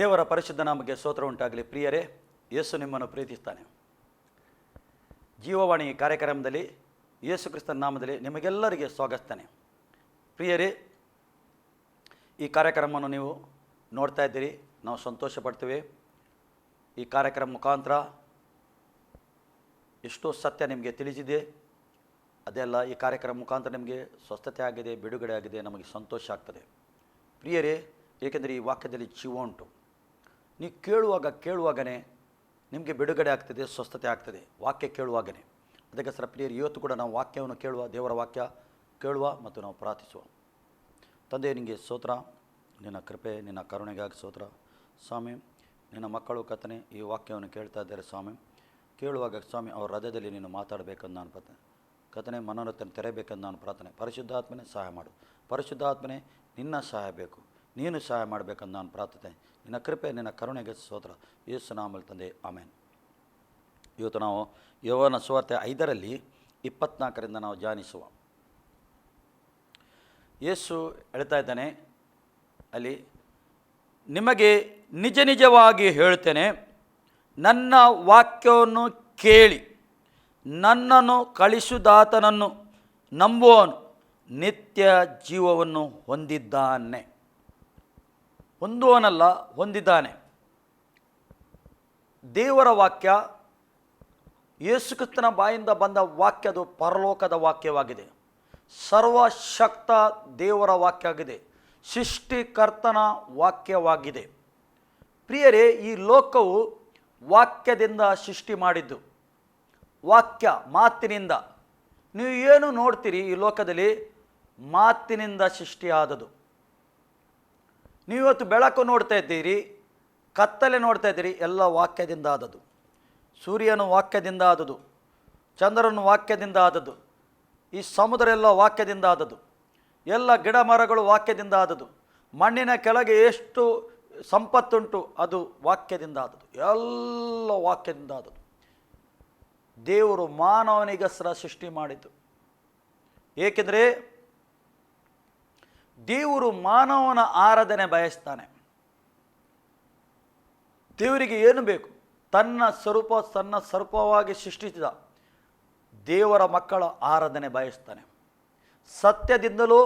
ದೇವರ ಪರಿಶುದ್ಧ ನಾಮಕ್ಕೆ ಸ್ತೋತ್ರ ಉಂಟಾಗಲಿ. ಪ್ರಿಯರೇ, ಯೇಸು ನಿಮ್ಮನ್ನು ಪ್ರೀತಿಸ್ತಾನೆ. ಜೀವವಾಣಿ ಕಾರ್ಯಕ್ರಮದಲ್ಲಿ ಯೇಸು ಕ್ರಿಸ್ತನ ನಾಮದಲ್ಲಿ ನಿಮಗೆಲ್ಲರಿಗೆ ಸ್ವಾಗತಿಸ್ತಾನೆ. ಪ್ರಿಯರೇ, ಈ ಕಾರ್ಯಕ್ರಮವನ್ನು ನೀವು ನೋಡ್ತಾ ಇದ್ದೀರಿ, ನಾವು ಸಂತೋಷ ಪಡ್ತೀವಿ. ಈ ಕಾರ್ಯಕ್ರಮ ಮುಖಾಂತರ ಎಷ್ಟೋ ಸತ್ಯ ನಿಮಗೆ ತಿಳಿಸಿದೆ. ಅದೆಲ್ಲ ಈ ಕಾರ್ಯಕ್ರಮ ಮುಖಾಂತರ ನಿಮಗೆ ಸ್ವಸ್ಥತೆ ಆಗಿದೆ, ಬಿಡುಗಡೆ ಆಗಿದೆ, ನಮಗೆ ಸಂತೋಷ ಆಗ್ತದೆ. ಪ್ರಿಯರೇ, ಏಕೆಂದರೆ ಈ ವಾಕ್ಯದಲ್ಲಿ ಜೀವ ಉಂಟು. ನೀವು ಕೇಳುವಾಗನೇ ನಿಮಗೆ ಬಿಡುಗಡೆ ಆಗ್ತದೆ, ಸ್ವಸ್ಥತೆ ಆಗ್ತದೆ, ವಾಕ್ಯ ಕೇಳುವಾಗನೇ. ಅದಕ್ಕೋಸ್ಕರ ಪ್ರಿಯರು, ಇವತ್ತು ಕೂಡ ನಾವು ವಾಕ್ಯವನ್ನು ಕೇಳುವ, ದೇವರ ವಾಕ್ಯ ಕೇಳುವ ಮತ್ತು ನಾವು ಪ್ರಾರ್ಥಿಸುವ. ತಂದೆ, ನಿನಗೆ ಸ್ತೋತ್ರ, ನಿನ್ನ ಕೃಪೆ, ನಿನ್ನ ಕರುಣೆಗಾಗಿ ಸ್ತೋತ್ರ ಸ್ವಾಮಿ. ನಿನ್ನ ಮಕ್ಕಳು ಕರ್ತನೇ ಈ ವಾಕ್ಯವನ್ನು ಕೇಳ್ತಾ ಇದ್ದಾರೆ ಸ್ವಾಮಿ. ಕೇಳುವಾಗ ಸ್ವಾಮಿ ಅವರ ಹೃದಯದಲ್ಲಿ ನೀನು ಮಾತಾಡಬೇಕಂದು ನಾನು ಪ್ರಾರ್ಥನೆ, ಕರ್ತನೇ ಮನೋರಥನ ತೆರೆಯಬೇಕಂದು ನಾನು ಪ್ರಾರ್ಥನೆ. ಪರಿಶುದ್ಧಾತ್ಮನೇ ಸಹಾಯ ಮಾಡು. ಪರಿಶುದ್ಧಾತ್ಮನೇ ನಿನ್ನ ಸಹಾಯ ಬೇಕು, ನೀನು ಸಹಾಯ ಮಾಡಬೇಕಂದು ನಾನು ಪ್ರಾರ್ಥನೆ. ನಿನ್ನ ಕೃಪೆ, ನಿನ್ನ ಕರುಣೆಗೆ ಸ್ತೋತ್ರ, ಯೇಸು ನಾಮದಲ್ಲಿ ತಂದೆ, ಆಮೇನ್. ಇವತ್ತು ನಾವು ಯೋಹಾನ ಸುವಾರ್ತೆ 5:24 ನಾವು ಧ್ಯಾನಿಸುವ. ಯೇಸು ಹೇಳ್ತಾ ಇದ್ದಾನೆ ಅಲ್ಲಿ, ನಿಮಗೆ ನಿಜ ನಿಜವಾಗಿ ಹೇಳ್ತೇನೆ, ನನ್ನ ವಾಕ್ಯವನ್ನು ಕೇಳಿ ನನ್ನನ್ನು ಕಳಿಸಿದಾತನನ್ನು ನಂಬುವವನು ನಿತ್ಯ ಜೀವವನ್ನು ಹೊಂದಿದ್ದಾನೆ. ಹೊಂದುವನಲ್ಲ, ಹೊಂದಿದ್ದಾನೆ. ದೇವರ ವಾಕ್ಯ, ಯೇಸುಕ್ರಿಸ್ತನ ಬಾಯಿಂದ ಬಂದ ವಾಕ್ಯ, ಅದು ಪರಲೋಕದ ವಾಕ್ಯವಾಗಿದೆ. ಸರ್ವಶಕ್ತ ದೇವರ ವಾಕ್ಯ ಆಗಿದೆ, ಸೃಷ್ಟಿಕರ್ತನ ವಾಕ್ಯವಾಗಿದೆ. ಪ್ರಿಯರೇ, ಈ ಲೋಕವು ವಾಕ್ಯದಿಂದ ಸೃಷ್ಟಿ ಮಾಡಿದ್ದು, ವಾಕ್ಯ ಮಾತಿನಿಂದ. ನೀವು ಏನು ನೋಡ್ತೀರಿ ಈ ಲೋಕದಲ್ಲಿ, ಮಾತಿನಿಂದ ಸೃಷ್ಟಿಯಾದದು. ನೀವು ಇವತ್ತು ಬೆಳಕು ನೋಡ್ತಾ ಇದ್ದೀರಿ, ಕತ್ತಲೆ ನೋಡ್ತಾ ಇದ್ದೀರಿ, ಎಲ್ಲ ವಾಕ್ಯದಿಂದ ಆದದ್ದು. ಸೂರ್ಯನು ವಾಕ್ಯದಿಂದ ಆದದ್ದು, ಚಂದ್ರನು ವಾಕ್ಯದಿಂದ ಆದದ್ದು, ಈ ಸಮುದ್ರ ಎಲ್ಲ ವಾಕ್ಯದಿಂದ ಆದದ್ದು, ಎಲ್ಲ ಗಿಡ ಮರಗಳು ವಾಕ್ಯದಿಂದ ಆದದ್ದು, ಮಣ್ಣಿನ ಕೆಳಗೆ ಎಷ್ಟು ಸಂಪತ್ತುಂಟು ಅದು ವಾಕ್ಯದಿಂದ ಆದದ್ದು, ಎಲ್ಲ ವಾಕ್ಯದಿಂದ ಆದದ್ದು. ದೇವರು ಮಾನವನಿಗೋಸ್ಕರ ಸೃಷ್ಟಿ ಮಾಡಿದ್ದು. ಏಕೆಂದರೆ ದೇವರು ಮಾನವನ ಆರಾಧನೆ ಬಯಸ್ತಾನೆ. ದೇವರಿಗೆ ಏನು ಬೇಕು? ತನ್ನ ಸ್ವರೂಪವಾಗಿ ಸೃಷ್ಟಿಸಿದ ದೇವರ ಮಕ್ಕಳ ಆರಾಧನೆ ಬಯಸ್ತಾನೆ. ಸತ್ಯದಿಂದಲೂ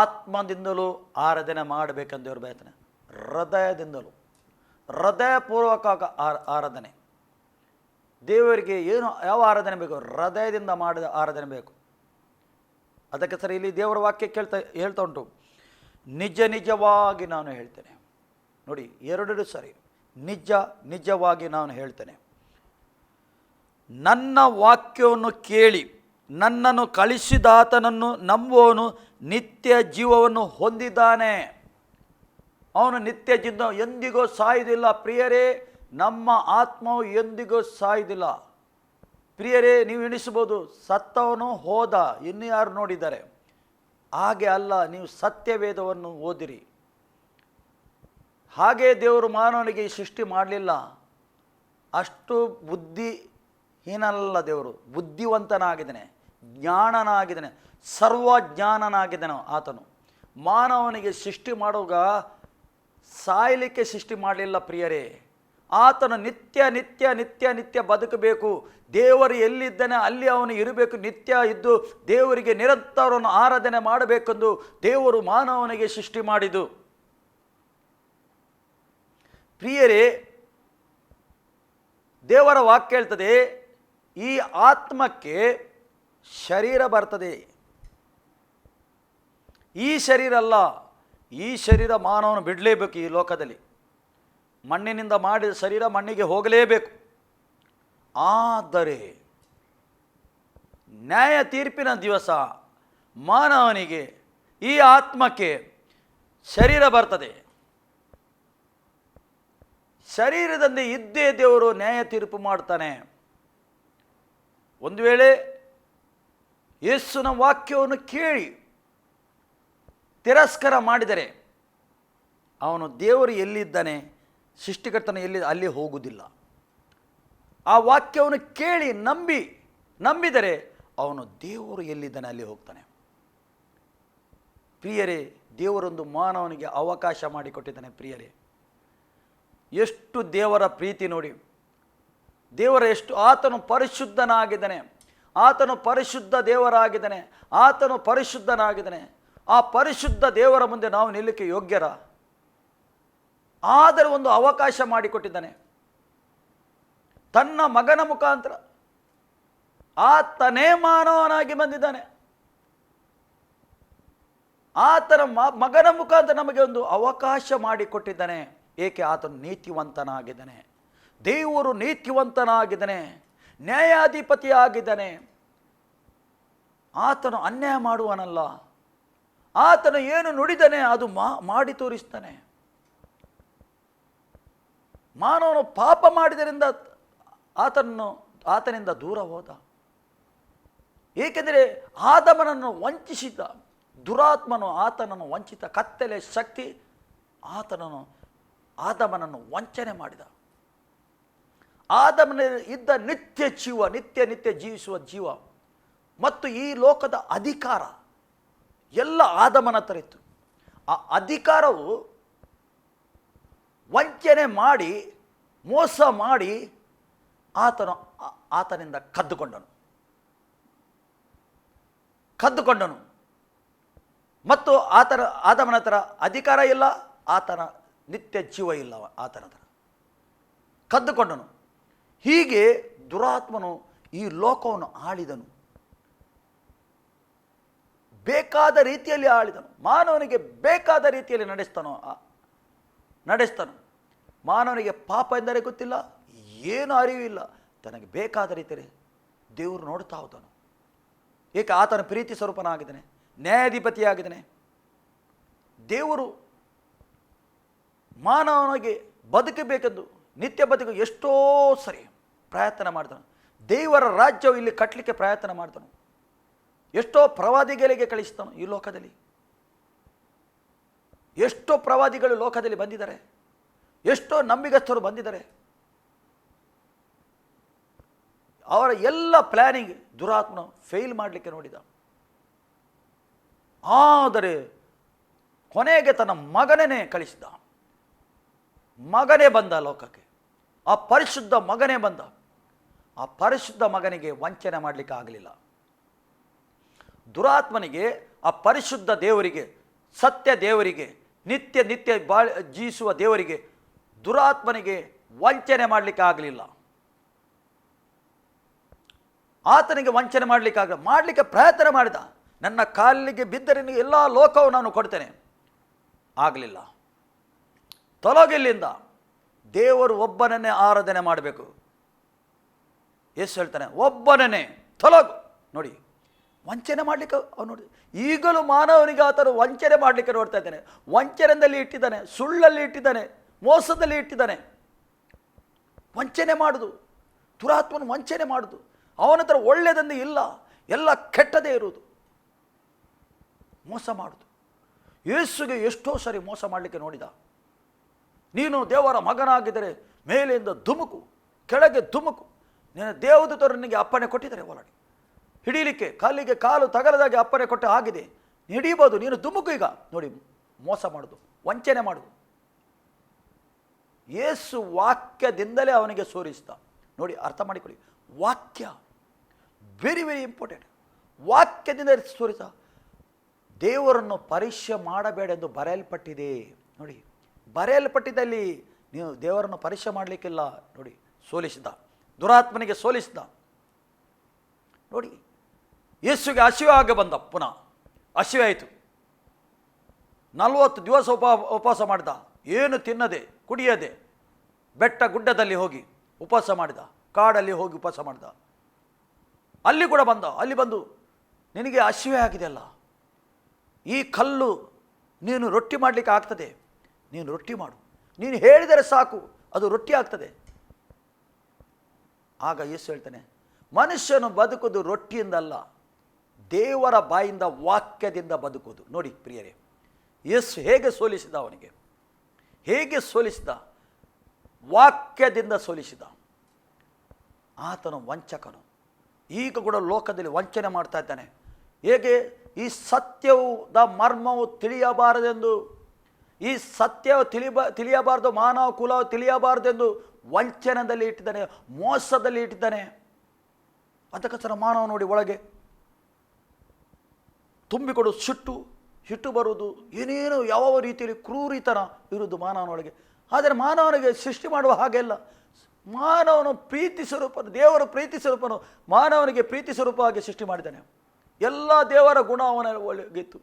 ಆತ್ಮದಿಂದಲೂ ಆರಾಧನೆ ಮಾಡಬೇಕೆಂದು ದೇವರು ಬಯಸ್ತಾನೆ. ಹೃದಯದಿಂದಲೂ, ಹೃದಯಪೂರ್ವಕ ಆರಾಧನೆ. ದೇವರಿಗೆ ಏನು, ಯಾವ ಆರಾಧನೆ ಬೇಕು? ಹೃದಯದಿಂದ ಮಾಡಿದ ಆರಾಧನೆ ಬೇಕು. ಅದಕ್ಕೆ ಸರಿ ಇಲ್ಲಿ ದೇವರ ವಾಕ್ಯ ಹೇಳ್ತಾ ಉಂಟು, ನಿಜ ನಿಜವಾಗಿ ನಾನು ಹೇಳ್ತೇನೆ. ನೋಡಿ, ಎರಡೆರಡು ಸರಿ, ನಿಜ ನಿಜವಾಗಿ ನಾನು ಹೇಳ್ತೇನೆ. ನನ್ನ ವಾಕ್ಯವನ್ನು ಕೇಳಿ ನನ್ನನ್ನು ಕಳಿಸಿದಾತನನ್ನು ನಂಬುವವನು ನಿತ್ಯ ಜೀವವನ್ನು ಹೊಂದಿದ್ದಾನೆ. ಅವನು ನಿತ್ಯ ಜೀವ, ಎಂದಿಗೂ ಸಾಯುವುದಿಲ್ಲ. ಪ್ರಿಯರೇ, ನಮ್ಮ ಆತ್ಮವು ಎಂದಿಗೂ ಸಾಯುವುದಿಲ್ಲ. ಪ್ರಿಯರೇ, ನೀವು ಎಣಿಸ್ಬೋದು, ಸತ್ತವನು ಹೋದ, ಇನ್ನು ಯಾರು ನೋಡಿದ್ದಾರೆ? ಹಾಗೆ ಅಲ್ಲ, ನೀವು ಸತ್ಯವೇದವನ್ನು ಓದಿರಿ. ಹಾಗೆ ದೇವರು ಮಾನವನಿಗೆ ಸೃಷ್ಟಿ ಮಾಡಲಿಲ್ಲ. ಅಷ್ಟು ಬುದ್ಧಿಹೀನಲ್ಲ ದೇವರು, ಬುದ್ಧಿವಂತನಾಗಿದ್ದಾನೆ, ಜ್ಞಾನನಾಗಿದ್ದಾನೆ, ಸರ್ವಜ್ಞಾನನಾಗಿದ್ದಾನೆ ಆತನು. ಮಾನವನಿಗೆ ಸೃಷ್ಟಿ ಮಾಡುವಾಗ ಸಾಯಲಿಕ್ಕೆ ಸೃಷ್ಟಿ ಮಾಡಲಿಲ್ಲ ಪ್ರಿಯರೇ. ಆತನು ನಿತ್ಯ ನಿತ್ಯ ನಿತ್ಯ ನಿತ್ಯ ಬದುಕಬೇಕು. ದೇವರು ಎಲ್ಲಿದ್ದಾನೆ ಅಲ್ಲಿ ಅವನು ಇರಬೇಕು. ನಿತ್ಯ ಇದ್ದು ದೇವರಿಗೆ ನಿರಂತರವನ್ನು ಆರಾಧನೆ ಮಾಡಬೇಕೆಂದು ದೇವರು ಮಾನವನಿಗೆ ಸೃಷ್ಟಿ ಮಾಡಿದ್ದು. ಪ್ರಿಯರೇ, ದೇವರ ವಾಕ್ಯ ಹೇಳ್ತದೆ, ಈ ಆತ್ಮಕ್ಕೆ ಶರೀರ ಬರ್ತದೆ. ಈ ಶರೀರ ಅಲ್ಲ, ಈ ಶರೀರ ಮಾನವನು ಬಿಡಲೇಬೇಕು. ಈ ಲೋಕದಲ್ಲಿ ಮಣ್ಣಿನಿಂದ ಮಾಡಿದ ಶರೀರ ಮಣ್ಣಿಗೆ ಹೋಗಲೇಬೇಕು. ಆದರೆ ನ್ಯಾಯ ತೀರ್ಪಿನ ದಿವಸ ಮಾನವನಿಗೆ, ಈ ಆತ್ಮಕ್ಕೆ ಶರೀರ ಬರ್ತದೆ. ಶರೀರದಲ್ಲಿ ಇದ್ದೇ ದೇವರು ನ್ಯಾಯ ತೀರ್ಪು ಮಾಡ್ತಾನೆ. ಒಂದು ವೇಳೆ ಯೇಸುವಿನ ವಾಕ್ಯವನ್ನು ಕೇಳಿ ತಿರಸ್ಕಾರ ಮಾಡಿದರೆ ಅವನು ದೇವರು ಎಲ್ಲಿದ್ದಾನೆ, ಸೃಷ್ಟಿಕರ್ತನ ಎಲ್ಲಿ, ಅಲ್ಲಿ ಹೋಗುವುದಿಲ್ಲ. ಆ ವಾಕ್ಯವನ್ನು ಕೇಳಿ ನಂಬಿದರೆ ಅವನು ದೇವರು ಎಲ್ಲಿದ್ದಾನೆ ಅಲ್ಲಿ ಹೋಗ್ತಾನೆ. ಪ್ರಿಯರೇ, ದೇವರೊಂದು ಮಾನವನಿಗೆ ಅವಕಾಶ ಮಾಡಿಕೊಟ್ಟಿದ್ದಾನೆ. ಪ್ರಿಯರೇ, ಎಷ್ಟು ದೇವರ ಪ್ರೀತಿ ನೋಡಿ. ದೇವರ ಎಷ್ಟು ಆತನು ಪರಿಶುದ್ಧನಾಗಿದ್ದಾನೆ, ಆತನು ಪರಿಶುದ್ಧ ದೇವರಾಗಿದ್ದಾನೆ, ಆತನು ಪರಿಶುದ್ಧನಾಗಿದ್ದಾನೆ. ಆ ಪರಿಶುದ್ಧ ದೇವರ ಮುಂದೆ ನಾವು ನಿಲ್ಲಕ್ಕೆ ಯೋಗ್ಯರ? ಆದರೆ ಒಂದು ಅವಕಾಶ ಮಾಡಿಕೊಟ್ಟಿದ್ದಾನೆ. ತನ್ನ ಮಗನ ಮುಖಾಂತರ ಆತನೇ ಮಾನವನಾಗಿ ಬಂದಿದ್ದಾನೆ. ಆತನ ಮಗನ ಮುಖಾಂತರ ನಮಗೆ ಒಂದು ಅವಕಾಶ ಮಾಡಿಕೊಟ್ಟಿದ್ದಾನೆ. ಏಕೆ? ಆತನು ನೀತಿವಂತನಾಗಿದ್ದಾನೆ. ದೇವರು ನೀತಿವಂತನಾಗಿದ್ದಾನೆ, ನ್ಯಾಯಾಧಿಪತಿ ಆಗಿದ್ದಾನೆ. ಆತನು ಅನ್ಯಾಯ ಮಾಡುವನಲ್ಲ. ಆತನು ಏನು ನುಡಿದಾನೆ ಅದು ಮಾಡಿ ತೋರಿಸ್ತಾನೆ. ಮಾನವನು ಪಾಪ ಮಾಡಿದರಿಂದ ಆತನಿಂದ ದೂರ ಹೋದ. ಏಕೆಂದರೆ ಆದಮನನ್ನು ವಂಚಿಸಿದ್ದ ದುರಾತ್ಮನು ಆತನನ್ನು ವಂಚಿತ. ಕತ್ತಲೆ ಶಕ್ತಿ ಆದಮನನ್ನು ವಂಚನೆ ಮಾಡಿದ. ಆದಮನ ಇದ್ದ ನಿತ್ಯ ಜೀವ, ನಿತ್ಯ ಜೀವಿಸುವ ಜೀವ ಮತ್ತು ಈ ಲೋಕದ ಅಧಿಕಾರ ಎಲ್ಲ ಆದಮನ ಹತ್ರ ಇತ್ತು. ಆ ಅಧಿಕಾರವು ವಂಚನೆ ಮಾಡಿ, ಮೋಸ ಮಾಡಿ ಆತನಿಂದ ಕದ್ದುಕೊಂಡನು. ಮತ್ತು ಆದಮನ ಹತ್ರ ಅಧಿಕಾರ ಇಲ್ಲ, ಆತನ ನಿತ್ಯ ಜೀವ ಇಲ್ಲ, ಆತನ ಹತ್ರ ಕದ್ದುಕೊಂಡನು. ಹೀಗೆ ದುರಾತ್ಮನು ಈ ಲೋಕವನ್ನು ಆಳಿದನು, ಬೇಕಾದ ರೀತಿಯಲ್ಲಿ ಆಳಿದನು. ಮಾನವನಿಗೆ ಬೇಕಾದ ರೀತಿಯಲ್ಲಿ ನಡೆಸ್ತಾನು. ಮಾನವನಿಗೆ ಪಾಪ ಎಂದರೆ ಗೊತ್ತಿಲ್ಲ, ಏನು ಅರಿವಿಲ್ಲ. ತನಗೆ ಬೇಕಾದ ರೀತಿಯಲ್ಲಿ ದೇವರು ನೋಡ್ತಾ ಹೋದನು. ಏಕೆ? ಆತನ ಪ್ರೀತಿ ಸ್ವರೂಪನಾಗಿದ್ದಾನೆ, ನ್ಯಾಯಾಧಿಪತಿಯಾಗಿದ್ದಾನೆ. ದೇವರು ಮಾನವನಿಗೆ ಬದುಕಬೇಕೆಂದು ನಿತ್ಯ ಬದುಕು ಎಷ್ಟೋ ಸರಿ ಪ್ರಯತ್ನ ಮಾಡಿದನು. ದೇವರ ರಾಜ್ಯವು ಇಲ್ಲಿ ಕಟ್ಟಲಿಕ್ಕೆ ಪ್ರಯತ್ನ ಮಾಡಿದನು. ಎಷ್ಟೋ ಪ್ರವಾದಿಗಳಿಗೆ ಕಳಿಸಿದನು. ಈ ಲೋಕದಲ್ಲಿ ಎಷ್ಟೋ ಪ್ರವಾದಿಗಳು ಲೋಕದಲ್ಲಿ ಬಂದಿದ್ದಾರೆ, ಎಷ್ಟೋ ನಂಬಿಗಸ್ತರು ಬಂದಿದ್ದಾರೆ. ಅವರ ಎಲ್ಲ ಪ್ಲ್ಯಾನಿಂಗ್ ದುರಾತ್ಮನು ಫೇಲ್ ಮಾಡಲಿಕ್ಕೆ ನೋಡಿದ. ಆದರೆ ಕೊನೆಗೆ ತನ್ನ ಮಗನೇ ಕಳಿಸಿದ. ಮಗನೇ ಬಂದ ಲೋಕಕ್ಕೆ, ಆ ಪರಿಶುದ್ಧ ಮಗನೇ ಬಂದ. ಆ ಪರಿಶುದ್ಧ ಮಗನಿಗೆ ವಂಚನೆ ಮಾಡಲಿಕ್ಕೆ ಆಗಲಿಲ್ಲ. ದುರಾತ್ಮನಿಗೆ, ಆ ಪರಿಶುದ್ಧ ದೇವರಿಗೆ, ಸತ್ಯ ದೇವರಿಗೆ, ನಿತ್ಯ ಜೀವಿಸುವ ದೇವರಿಗೆ ದುರಾತ್ಮನಿಗೆ ವಂಚನೆ ಮಾಡಲಿಕ್ಕೆ ಆಗಲಿಲ್ಲ. ಆತನಿಗೆ ವಂಚನೆ ಮಾಡಲಿಕ್ಕೆ ಪ್ರಯತ್ನ ಮಾಡಿದ. ನನ್ನ ಕಾಲಿಗೆ ಬಿದ್ದರೆ ಎಲ್ಲ ಲೋಕವು ನಾನು ಕೊಡ್ತೇನೆ, ಆಗಲಿಲ್ಲ. ತೊಲಗಿಲ್ಲಿಂದ. ದೇವರು ಒಬ್ಬನನ್ನೇ ಆರಾಧನೆ ಮಾಡಬೇಕು. ಯೇಸು ಹೇಳ್ತಾನೆ, ಒಬ್ಬನನ್ನೇ ತೊಲಗು. ನೋಡಿ, ವಂಚನೆ ಮಾಡಲಿಕ್ಕೆ ಅವನು ನೋಡಿ. ಈಗಲೂ ಮಾನವನಿಗೆ ಆತನು ವಂಚನೆ ಮಾಡಲಿಕ್ಕೆ ನೋಡ್ತಾ ಇದ್ದಾನೆ. ವಂಚನೆಯಲ್ಲಿ ಇಟ್ಟಿದ್ದಾನೆ, ಸುಳ್ಳಲ್ಲಿ ಇಟ್ಟಿದ್ದಾನೆ, ಮೋಸದಲ್ಲಿ ಇಟ್ಟಿದ್ದಾನೆ. ವಂಚನೆ ಮಾಡುದು, ದುರಾತ್ಮನು ವಂಚನೆ ಮಾಡುದು. ಅವನ ಹತ್ರ ಒಳ್ಳೆಯದೊಂದು ಇಲ್ಲ, ಎಲ್ಲ ಕೆಟ್ಟದೇ ಇರುವುದು. ಮೋಸ ಮಾಡುದು. ಯೇಸುಗೆ ಎಷ್ಟೋ ಸರಿ ಮೋಸ ಮಾಡಲಿಕ್ಕೆ ನೋಡಿದ. ನೀನು ದೇವರ ಮಗನಾಗಿದ್ದರೆ ಮೇಲೆಯಿಂದ ಧುಮುಕು, ಕೆಳಗೆ ಧುಮುಕು. ನೀನು ದೇವದೂತರನಿಗೆ ಅಪ್ಪಣೆ ಕೊಟ್ಟಿದ್ದಾರೆ ಒಳಗೆ ಹಿಡೀಲಿಕ್ಕೆ, ಕಾಲಿಗೆ ಕಾಲು ತಗಲದಾಗೆ ಅಪ್ಪಣೆ ಕೊಟ್ಟು ಆಗಿದೆ, ಹಿಡೀಬೋದು, ನೀನು ಧುಮುಕು. ಈಗ ನೋಡಿ, ಮೋಸ ಮಾಡೋದು, ವಂಚನೆ ಮಾಡೋದು. ಯೇಸು ವಾಕ್ಯದಿಂದಲೇ ಅವನಿಗೆ ಸೋರಿಸಿದ. ನೋಡಿ, ಅರ್ಥ ಮಾಡಿಕೊಳ್ಳಿ, ವಾಕ್ಯ ವೆರಿ ವೆರಿ ಇಂಪಾರ್ಟೆಂಟ್. ವಾಕ್ಯದಿಂದ ಸೋರಿಸ. ದೇವರನ್ನು ಪರೀಕ್ಷೆ ಮಾಡಬೇಡ ಎಂದು ಬರೆಯಲ್ಪಟ್ಟಿದೆ. ನೋಡಿ, ಬರೆಯಲ್ಪಟ್ಟಿದ್ದಲ್ಲಿ ನೀವು ದೇವರನ್ನು ಪರೀಕ್ಷೆ ಮಾಡಲಿಕ್ಕಿಲ್ಲ. ನೋಡಿ, ಸೋಲಿಸಿದ, ದುರಾತ್ಮನಿಗೆ ಸೋಲಿಸಿದ. ನೋಡಿ, ಯೇಸುಗೆ ಹಸಿವೆ ಆಗ ಬಂದ. ಪುನಃ ಹಸಿವೆ ಆಯಿತು. 40 ದಿವಸ ಉಪವಾಸ ಮಾಡಿದ, ಏನು ತಿನ್ನದೆ ಕುಡಿಯದೆ ಬೆಟ್ಟ ಗುಡ್ಡದಲ್ಲಿ ಹೋಗಿ ಉಪವಾಸ ಮಾಡಿದ, ಕಾಡಲ್ಲಿ ಹೋಗಿ ಉಪವಾಸ ಮಾಡಿದ. ಅಲ್ಲಿ ಕೂಡ ಬಂದ. ಅಲ್ಲಿ ಬಂದು, ನಿನಗೆ ಹಸಿವೆ ಆಗಿದೆಯಲ್ಲ, ಈ ಕಲ್ಲು ನೀನು ರೊಟ್ಟಿ ಮಾಡಲಿಕ್ಕೆ ಆಗ್ತದೆ, ನೀನು ರೊಟ್ಟಿ ಮಾಡು, ನೀನು ಹೇಳಿದರೆ ಸಾಕು, ಅದು ರೊಟ್ಟಿ ಆಗ್ತದೆ. ಆಗ ಯೇಸು ಹೇಳ್ತಾನೆ, ಮನುಷ್ಯನು ಬದುಕುವುದು ರೊಟ್ಟಿಯಿಂದಲ್ಲ, ದೇವರ ಬಾಯಿಂದ ವಾಕ್ಯದಿಂದ ಬದುಕುವುದು. ನೋಡಿ ಪ್ರಿಯರೇ, ಯೇಸು ಹೇಗೆ ಸೋಲಿಸಿದ, ಅವನಿಗೆ ಹೇಗೆ ಸೋಲಿಸಿದ? ವಾಕ್ಯದಿಂದ ಸೋಲಿಸಿದ. ಆತನು ವಂಚಕನು. ಈಗ ಕೂಡ ಲೋಕದಲ್ಲಿ ವಂಚನೆ ಮಾಡ್ತಾ ಇದ್ದಾನೆ. ಹೇಗೆ? ಈ ಸತ್ಯದ ಮರ್ಮವು ತಿಳಿಯಬಾರದೆಂದು ಈ ಸತ್ಯ ತಿಳಿಯಬಾರದು, ಮಾನವ ಕುಲ ತಿಳಿಯಬಾರದೆಂದು ವಂಚನದಲ್ಲಿ ಇಟ್ಟಿದ್ದಾನೆ, ಮೋಸದಲ್ಲಿ ಇಟ್ಟಿದ್ದಾನೆ. ಅದಕ್ಕೋಸ್ಕರ ಮಾನವ ನೋಡಿ ಒಳಗೆ ತುಂಬಿಕೊಡು ಸಿಟ್ಟು ಬರುವುದು, ಏನೇನು ಯಾವ ರೀತಿಯಲ್ಲಿ ಕ್ರೂರಿತನ ಇರುವುದು ಮಾನವನೊಳಗೆ. ಆದರೆ ಮಾನವನಿಗೆ ಸೃಷ್ಟಿ ಮಾಡುವ ಹಾಗೆಲ್ಲ, ಮಾನವನು ಪ್ರೀತಿ ಸ್ವರೂಪನು, ದೇವರ ಪ್ರೀತಿ ಸ್ವರೂಪನು ಮಾನವನಿಗೆ ಪ್ರೀತಿ ಸ್ವರೂಪವಾಗಿ ಸೃಷ್ಟಿ ಮಾಡಿದ್ದಾನೆ. ಎಲ್ಲ ದೇವರ ಗುಣ ಅವನ ಒಳಗಿತ್ತು.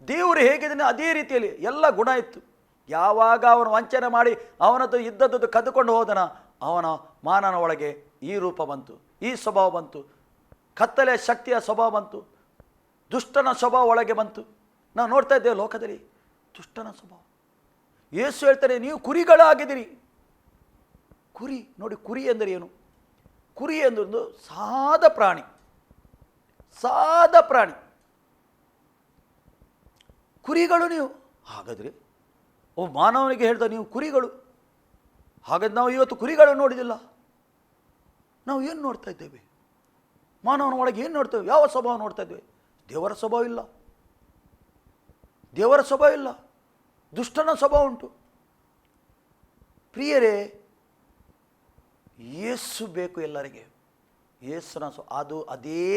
ದೇವರು ಹೇಗಿದ್ದಾನೆ ಅದೇ ರೀತಿಯಲ್ಲಿ ಎಲ್ಲ ಗುಣ ಇತ್ತು. ಯಾವಾಗ ಅವನು ವಂಚನೆ ಮಾಡಿ ಅವನದ್ದು ಇದ್ದದ್ದು ಕದ್ದುಕೊಂಡು ಹೋದನ, ಅವನ ಮಾನವನ ಒಳಗೆ ಈ ರೂಪ ಬಂತು, ಈ ಸ್ವಭಾವ ಬಂತು, ಕತ್ತಲೆ ಶಕ್ತಿಯ ಸ್ವಭಾವ ಬಂತು, ದುಷ್ಟನ ಸ್ವಭಾವ ಒಳಗೆ ಬಂತು. ನಾವು ನೋಡ್ತಾ ಇದ್ದೇವೆ ಲೋಕದಲ್ಲಿ ದುಷ್ಟನ ಸ್ವಭಾವ. ಯೇಸು ಹೇಳ್ತಾರೆ, ನೀವು ಕುರಿಗಳಾಗಿದ್ದೀರಿ. ಕುರಿ ನೋಡಿ, ಕುರಿ ಎಂದರೆ ಏನು? ಕುರಿ ಎಂದೊಂದು ಸಾದ ಪ್ರಾಣಿ. ಕುರಿಗಳು ನೀವು. ಹಾಗಾದರೆ ಮಾನವನಿಗೆ ಹೇಳ್ದ ನೀವು ಕುರಿಗಳು. ಹಾಗಾದ್ರೆ ನಾವು ಇವತ್ತು ಕುರಿಗಳು ನೋಡಿದಿಲ್ಲ. ನಾವು ಏನು ನೋಡ್ತಾ ಇದ್ದೇವೆ? ಮಾನವನ ಒಳಗೆ ಏನು ನೋಡ್ತೇವೆ? ಯಾವ ಸ್ವಭಾವ ನೋಡ್ತಾ ಇದ್ದೇವೆ? ದೇವರ ಸ್ವಭಾವ ಇಲ್ಲ, ದುಷ್ಟನ ಸ್ವಭಾವ ಉಂಟು. ಪ್ರಿಯರೇ, ಯೇಸು ಬೇಕು ಎಲ್ಲರಿಗೆ. ಯೇಸುನ ಅದೇ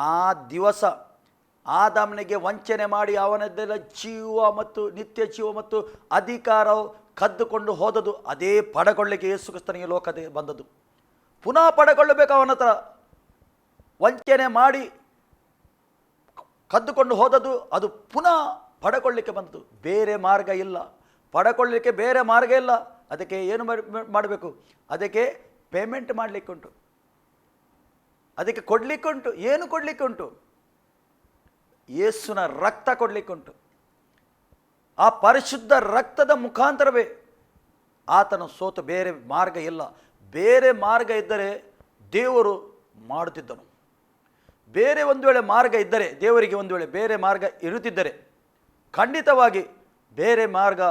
ಆ ದಿವಸ ಆದಾಮನಿಗೆ ವಂಚನೆ ಮಾಡಿ ಅವನದ್ದೆಲ್ಲ ಜೀವ ಮತ್ತು ನಿತ್ಯ ಜೀವ ಮತ್ತು ಅಧಿಕಾರವು ಕದ್ದುಕೊಂಡು ಹೋದದು, ಅದೇ ಪಡಕೊಳ್ಳಿಕ್ಕೆ ಯೇಸು ಕ್ರಿಸ್ತನಿಗೆ ಲೋಕದ ಬಂದದ್ದು. ಪುನಃ ಪಡಕೊಳ್ಳಬೇಕು. ಅವನ ಹತ್ರ ವಂಚನೆ ಮಾಡಿ ಕದ್ದುಕೊಂಡು ಹೋದದ್ದು, ಅದು ಪುನಃ ಪಡಕೊಳ್ಳಿಕ್ಕೆ ಬಂದದ್ದು. ಬೇರೆ ಮಾರ್ಗ ಇಲ್ಲ, ಪಡಕೊಳ್ಳಲಿಕ್ಕೆ ಬೇರೆ ಮಾರ್ಗ ಇಲ್ಲ. ಅದಕ್ಕೆ ಏನು ಮಾಡಬೇಕು? ಅದಕ್ಕೆ ಪೇಮೆಂಟ್ ಮಾಡಲಿಕ್ಕುಂಟು, ಅದಕ್ಕೆ ಕೊಡಲಿಕ್ಕುಂಟು. ಏನು ಕೊಡಲಿಕ್ಕುಂಟು? ಯೇಸುನ ರಕ್ತ ಕೊಡಲಿಕ್ಕುಂಟು. ಆ ಪರಿಶುದ್ಧ ರಕ್ತದ ಮುಖಾಂತರವೇ ಆತನು ಸೋತು, ಬೇರೆ ಮಾರ್ಗ ಇಲ್ಲ. ಬೇರೆ ಮಾರ್ಗ ಇದ್ದರೆ ದೇವರು ಮಾಡುತ್ತಿದ್ದನು. ಬೇರೆ ಒಂದು ವೇಳೆ ಮಾರ್ಗ ಇದ್ದರೆ, ದೇವರಿಗೆ ಒಂದು ವೇಳೆ ಬೇರೆ ಮಾರ್ಗ ಇರುತ್ತಿದ್ದರೆ ಖಂಡಿತವಾಗಿ ಬೇರೆ ಮಾರ್ಗ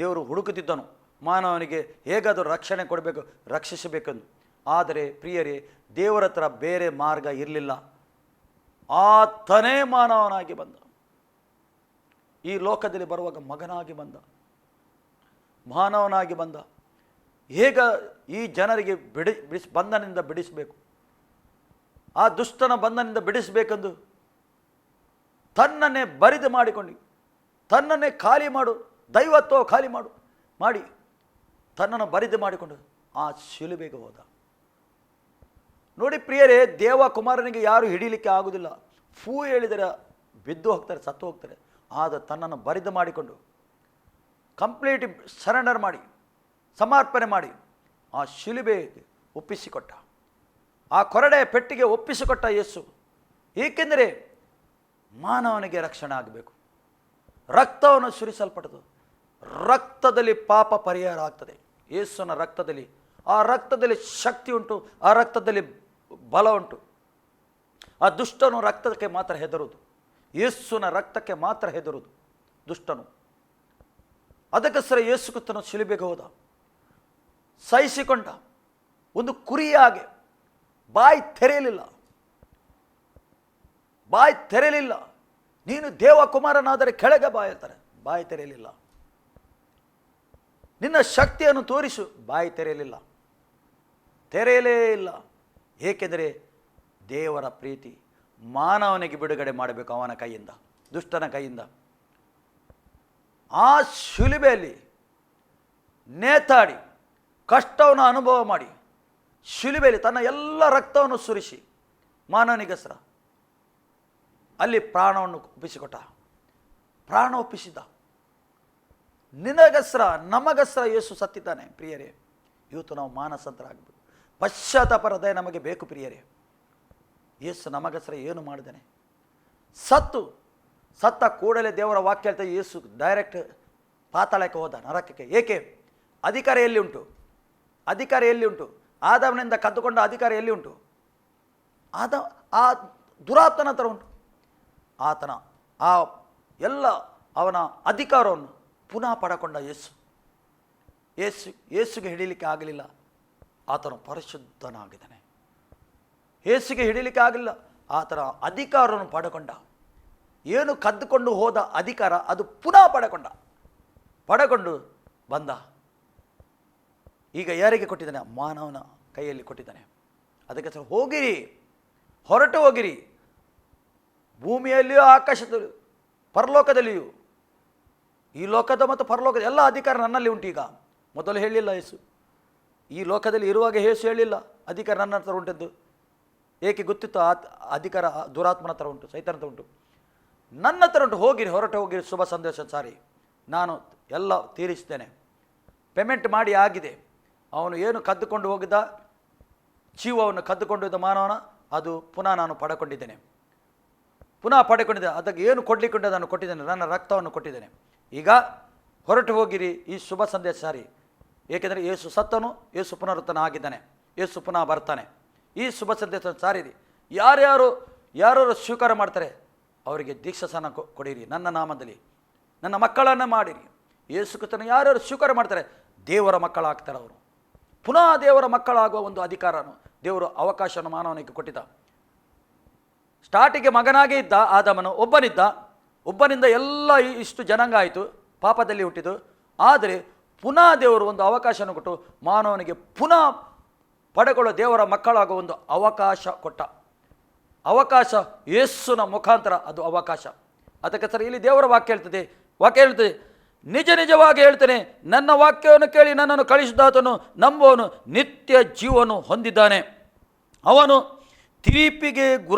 ದೇವರು ಹುಡುಕುತ್ತಿದ್ದನು. ಮಾನವನಿಗೆ ಹೇಗಾದರೂ ರಕ್ಷಣೆ ಕೊಡಬೇಕು, ರಕ್ಷಿಸಬೇಕೆಂದು. ಆದರೆ ಪ್ರಿಯರೇ, ದೇವರ ಹತ್ರ ಬೇರೆ ಮಾರ್ಗ ಇರಲಿಲ್ಲ. ಆತನೇ ಮಾನವನಾಗಿ ಬಂದ. ಈ ಲೋಕದಲ್ಲಿ ಬರುವಾಗ ಮಗನಾಗಿ ಬಂದ, ಮಾನವನಾಗಿ ಬಂದ. ಹೇಗ ಈ ಜನರಿಗೆ ಬಂಧನದಿಂದ ಬಿಡಿಸಬೇಕು, ಆ ದುಷ್ಟನ ಬಂಧನದಿಂದ ಬಿಡಿಸಬೇಕೆಂದು ತನ್ನನ್ನೇ ಬರಿದು ಮಾಡಿಕೊಂಡು, ತನ್ನನ್ನೇ ಖಾಲಿ ಮಾಡು, ದೈವತ್ವ ಖಾಲಿ ಮಾಡಿ ತನ್ನನ್ನು ಬರಿದು ಮಾಡಿಕೊಂಡು ಆ ಶಿಲುಬೆಗೆ ಹೋದ. ನೋಡಿ ಪ್ರಿಯರೇ, ದೇವಕುಮಾರನಿಗೆ ಯಾರು ಹಿಡೀಲಿಕ್ಕೆ ಆಗುವುದಿಲ್ಲ. ಫೂ ಹೇಳಿದರೆ ಬಿದ್ದು ಹೋಗ್ತಾರೆ, ಸತ್ತು ಹೋಗ್ತಾರೆ. ಆದ ತನ್ನನ್ನು ಬರಿದು ಮಾಡಿಕೊಂಡು ಕಂಪ್ಲೀಟ್ ಸರೆಂಡರ್ ಮಾಡಿ, ಸಮರ್ಪಣೆ ಮಾಡಿ ಆ ಶಿಲುಬೆಗೆ ಒಪ್ಪಿಸಿಕೊಟ್ಟ, ಆ ಕೊರಡೆ ಪೆಟ್ಟಿಗೆ ಒಪ್ಪಿಸಿಕೊಟ್ಟ ಯೇಸು. ಏಕೆಂದರೆ ಮಾನವನಿಗೆ ರಕ್ಷಣೆ ಆಗಬೇಕು. ರಕ್ತವನ್ನು ಸುರಿಸಲ್ಪಟ್ಟದು, ರಕ್ತದಲ್ಲಿ ಪಾಪ ಪರಿಹಾರ ಆಗ್ತದೆ. ಯೇಸುವಿನ ರಕ್ತದಲ್ಲಿ, ಆ ರಕ್ತದಲ್ಲಿ ಶಕ್ತಿ ಉಂಟು, ಆ ರಕ್ತದಲ್ಲಿ ಬಲ ಉಂಟು. ಆ ದುಷ್ಟನು ರಕ್ತಕ್ಕೆ ಮಾತ್ರ ಹೆದರುವುದು, ಯೇಸುವಿನ ರಕ್ತಕ್ಕೆ ಮಾತ್ರ ಹೆದರುವುದು ದುಷ್ಟನು. ಅದಕ್ಕೋಸ್ಕರ ಯೇಸು ಕ್ರಿಸ್ತನು ಶಿಲುಬೆಗೆ ಹೋದ, ಸಹಿಸಿಕೊಂಡ. ಒಂದು ಕುರಿಯಾಗೆ ಬಾಯಿ ತೆರೆಯಲಿಲ್ಲ. ನೀನು ದೇವಕುಮಾರನಾದರೆ ಕೆಳಗೆ ಬಾಯಿ ತೆರೆಯಲಿಲ್ಲ. ನಿನ್ನ ಶಕ್ತಿಯನ್ನು ತೋರಿಸು, ಬಾಯಿ ತೆರೆಯಲೇ ಇಲ್ಲ. ಏಕೆಂದರೆ ದೇವರ ಪ್ರೀತಿ ಮಾನವನಿಗೆ ಬಿಡುಗಡೆ ಮಾಡಬೇಕು ಅವನ ಕೈಯಿಂದ, ದುಷ್ಟನ ಕೈಯಿಂದ. ಆ ಶಿಲುಬೆಯಲ್ಲಿ ನೇತಾಡಿ ಕಷ್ಟವನ್ನು ಅನುಭವ ಮಾಡಿ, ಶಿಲುಬೆಯಲ್ಲಿ ತನ್ನ ಎಲ್ಲ ರಕ್ತವನ್ನು ಸುರಿಸಿ ಮಾನವನಿಗೋಸ್ಕರ ಅಲ್ಲಿ ಪ್ರಾಣವನ್ನು ಒಪ್ಪಿಸಿಕೊಟ್ಟ, ಪ್ರಾಣ ಒಪ್ಪಿಸಿದ. ನಿನಗೋಸ್ಕರ, ನಮಗೋಸ್ಕರ ಯೇಸು ಸತ್ತಿದ್ದಾನೆ. ಪ್ರಿಯರೇ, ಇವತ್ತು ನಾವು ಮಾನಸಂತರಾಗಬೇಕು. ಪಶ್ಚಾತ್ತಾಪ ಹೃದಯ ನಮಗೆ ಬೇಕು ಪ್ರಿಯರೇ. ಯೇಸು ನಮಗೋಸ್ಕರ ಏನು ಮಾಡಿದ್ದಾನೆ? ಸತ್ತ ಕೂಡಲೇ ದೇವರ ವಾಕ್ಯ ಹೇಳ್ತಾ ಯೇಸು ಡೈರೆಕ್ಟ್ ಪಾತಾಳಕ್ಕೆ ಹೋದ, ನರಕಕ್ಕೆ. ಏಕೆ? ಅಧಿಕಾರ ಎಲ್ಲಿ ಉಂಟು? ಆದಾಮನಿಂದ ಕದ್ದುಕೊಂಡ ಅಧಿಕಾರ ಎಲ್ಲಿ ಉಂಟು? ಆ ದುರಾತ್ಮನ ಹತ್ರ ಉಂಟು. ಆತನ ಆ ಎಲ್ಲ ಅವನ ಅಧಿಕಾರವನ್ನು ಪುನಃ ಪಡಕೊಂಡ ಯೇಸುಗೆ ಹಿಡೀಲಿಕ್ಕೆ ಆಗಲಿಲ್ಲ. ಆತನು ಪರಿಶುದ್ಧನಾಗಿದ್ದಾನೆ. ಯೇಸುಗೆ ಹಿಡೀಲಿಕ್ಕೆ ಆಗಲಿಲ್ಲ. ಆತನ ಅಧಿಕಾರವನ್ನು ಪಡಕೊಂಡ. ಏನು ಕದ್ದುಕೊಂಡು ಹೋದ ಅಧಿಕಾರ ಅದು ಪುನಃ ಪಡಕೊಂಡ. ಪಡಕೊಂಡು ಬಂದ. ಈಗ ಯಾರಿಗೆ ಕೊಟ್ಟಿದ್ದಾನೆ? ಮಾನವನ ಕೈಯಲ್ಲಿ ಕೊಟ್ಟಿದ್ದಾನೆ. ಅದಕ್ಕೆ ಸಹ ಹೋಗಿರಿ, ಹೊರಟು ಹೋಗಿರಿ, ಭೂಮಿಯಲ್ಲಿಯೂ ಆಕಾಶದಲ್ಲಿಯೂ ಪರಲೋಕದಲ್ಲಿಯೂ, ಈ ಲೋಕದ ಮತ್ತು ಪರಲೋಕದ ಎಲ್ಲ ಅಧಿಕಾರ ನನ್ನಲ್ಲಿ ಉಂಟು. ಈಗ ಮೊದಲು ಹೇಳಿಲ್ಲ ಯೇಸು, ಈ ಲೋಕದಲ್ಲಿ ಇರುವಾಗ ಯೇಸು ಹೇಳಿಲ್ಲ ಅಧಿಕಾರ ನನ್ನ ಹತ್ರ ಉಂಟದ್ದು. ಏಕೆ ಗೊತ್ತಿತ್ತು? ಅಧಿಕಾರ ದುರಾತ್ಮನ ಹತ್ರ ಉಂಟು, ಸೈತಾನ ಹತ್ರ ಉಂಟು, ನನ್ನ ಹತ್ರ ಉಂಟು. ಹೋಗಿರಿ, ಹೊರಟು ಹೋಗಿರಿ, ಶುಭ ಸಂದೇಶ ಸಾರಿ, ನಾನು ಎಲ್ಲ ತೀರಿಸ್ತೇನೆ, ಪೇಮೆಂಟ್ ಮಾಡಿ ಆಗಿದೆ. ಅವನು ಏನು ಕದ್ದುಕೊಂಡು ಹೋಗಿದ್ದ, ಜೀವವನ್ನು ಕದ್ದುಕೊಂಡು ಹೋದ ಮಾನವನ, ಅದು ಪುನಃ ನಾನು ಪಡ್ಕೊಂಡಿದ್ದೇನೆ, ಪುನಃ ಪಡ್ಕೊಂಡಿದ್ದೇನೆ. ಅದಕ್ಕೆ ಏನು ಕೊಡಲಿಕ್ಕೆ ಅದನ್ನು ಕೊಟ್ಟಿದ್ದೇನೆ, ನನ್ನ ರಕ್ತವನ್ನು ಕೊಟ್ಟಿದ್ದೇನೆ. ಈಗ ಹೊರಟು ಹೋಗಿರಿ, ಈ ಶುಭ ಸಂದೇಶ ಸಾರಿ. ಏಕೆಂದರೆ ಯೇಸು ಸತ್ತನು, ಯೇಸು ಪುನರುತ್ಥಾನ ಆಗಿದ್ದಾನೆ, ಯೇಸು ಪುನಃ ಬರ್ತಾನೆ. ಈ ಶುಭ ಸಂದೇಶ ಸಾರಿರಿ. ಯಾರು ಸ್ವೀಕಾರ ಮಾಡ್ತಾರೆ ಅವರಿಗೆ ದೀಕ್ಷಾಸ್ನಾನ ಕೊಡಿರಿ, ನನ್ನ ನಾಮದಲ್ಲಿ ನನ್ನ ಮಕ್ಕಳನ್ನು ಮಾಡಿರಿ. ಯೇಸು ಕ್ರಿಸ್ತನ ಯಾರ್ಯಾರು ಸ್ವೀಕಾರ ಮಾಡ್ತಾರೆ ದೇವರ ಮಕ್ಕಳಾಗ್ತಾರೆ. ಅವರು ಪುನಃ ದೇವರ ಮಕ್ಕಳಾಗುವ ಒಂದು ಅಧಿಕಾರನು ದೇವರು ಅವಕಾಶವನ್ನು ಮಾನವನಿಗೆ ಕೊಟ್ಟಿದ್ದ. ಸ್ಟಾರ್ಟಿಗೆ ಮಗನಾಗೇ ಇದ್ದ ಆದಾಮನು, ಒಬ್ಬನಿಂದ ಎಲ್ಲ ಇಷ್ಟು ಜನಾಂಗ ಆಯಿತು, ಪಾಪದಲ್ಲಿ ಹುಟ್ಟಿದ್ದು. ಆದರೆ ಪುನಃ ದೇವರು ಒಂದು ಅವಕಾಶವನ್ನು ಕೊಟ್ಟು ಮಾನವನಿಗೆ ಪುನಃ ಪಡೆಕೊಳ್ಳೋ ದೇವರ ಮಕ್ಕಳಾಗುವ ಒಂದು ಅವಕಾಶ ಕೊಟ್ಟ. ಅವಕಾಶ ಯೇಸುನ ಮುಖಾಂತರ ಅದು ಅವಕಾಶ. ಅದಕ್ಕೆ ಸರ್ ಇಲ್ಲಿ ದೇವರ ವಾಕ್ಯ ಹೇಳ್ತದೆ, ನಿಜ ನಿಜವಾಗಿ ಹೇಳ್ತೇನೆ, ನನ್ನ ವಾಕ್ಯವನ್ನು ಕೇಳಿ ನನ್ನನ್ನು ಕಳಿಸಿದಾತನು ನಂಬುವನು ನಿತ್ಯ ಜೀವನು ಹೊಂದಿದ್ದಾನೆ, ಅವನು ತೀರ್ಪಿಗೆ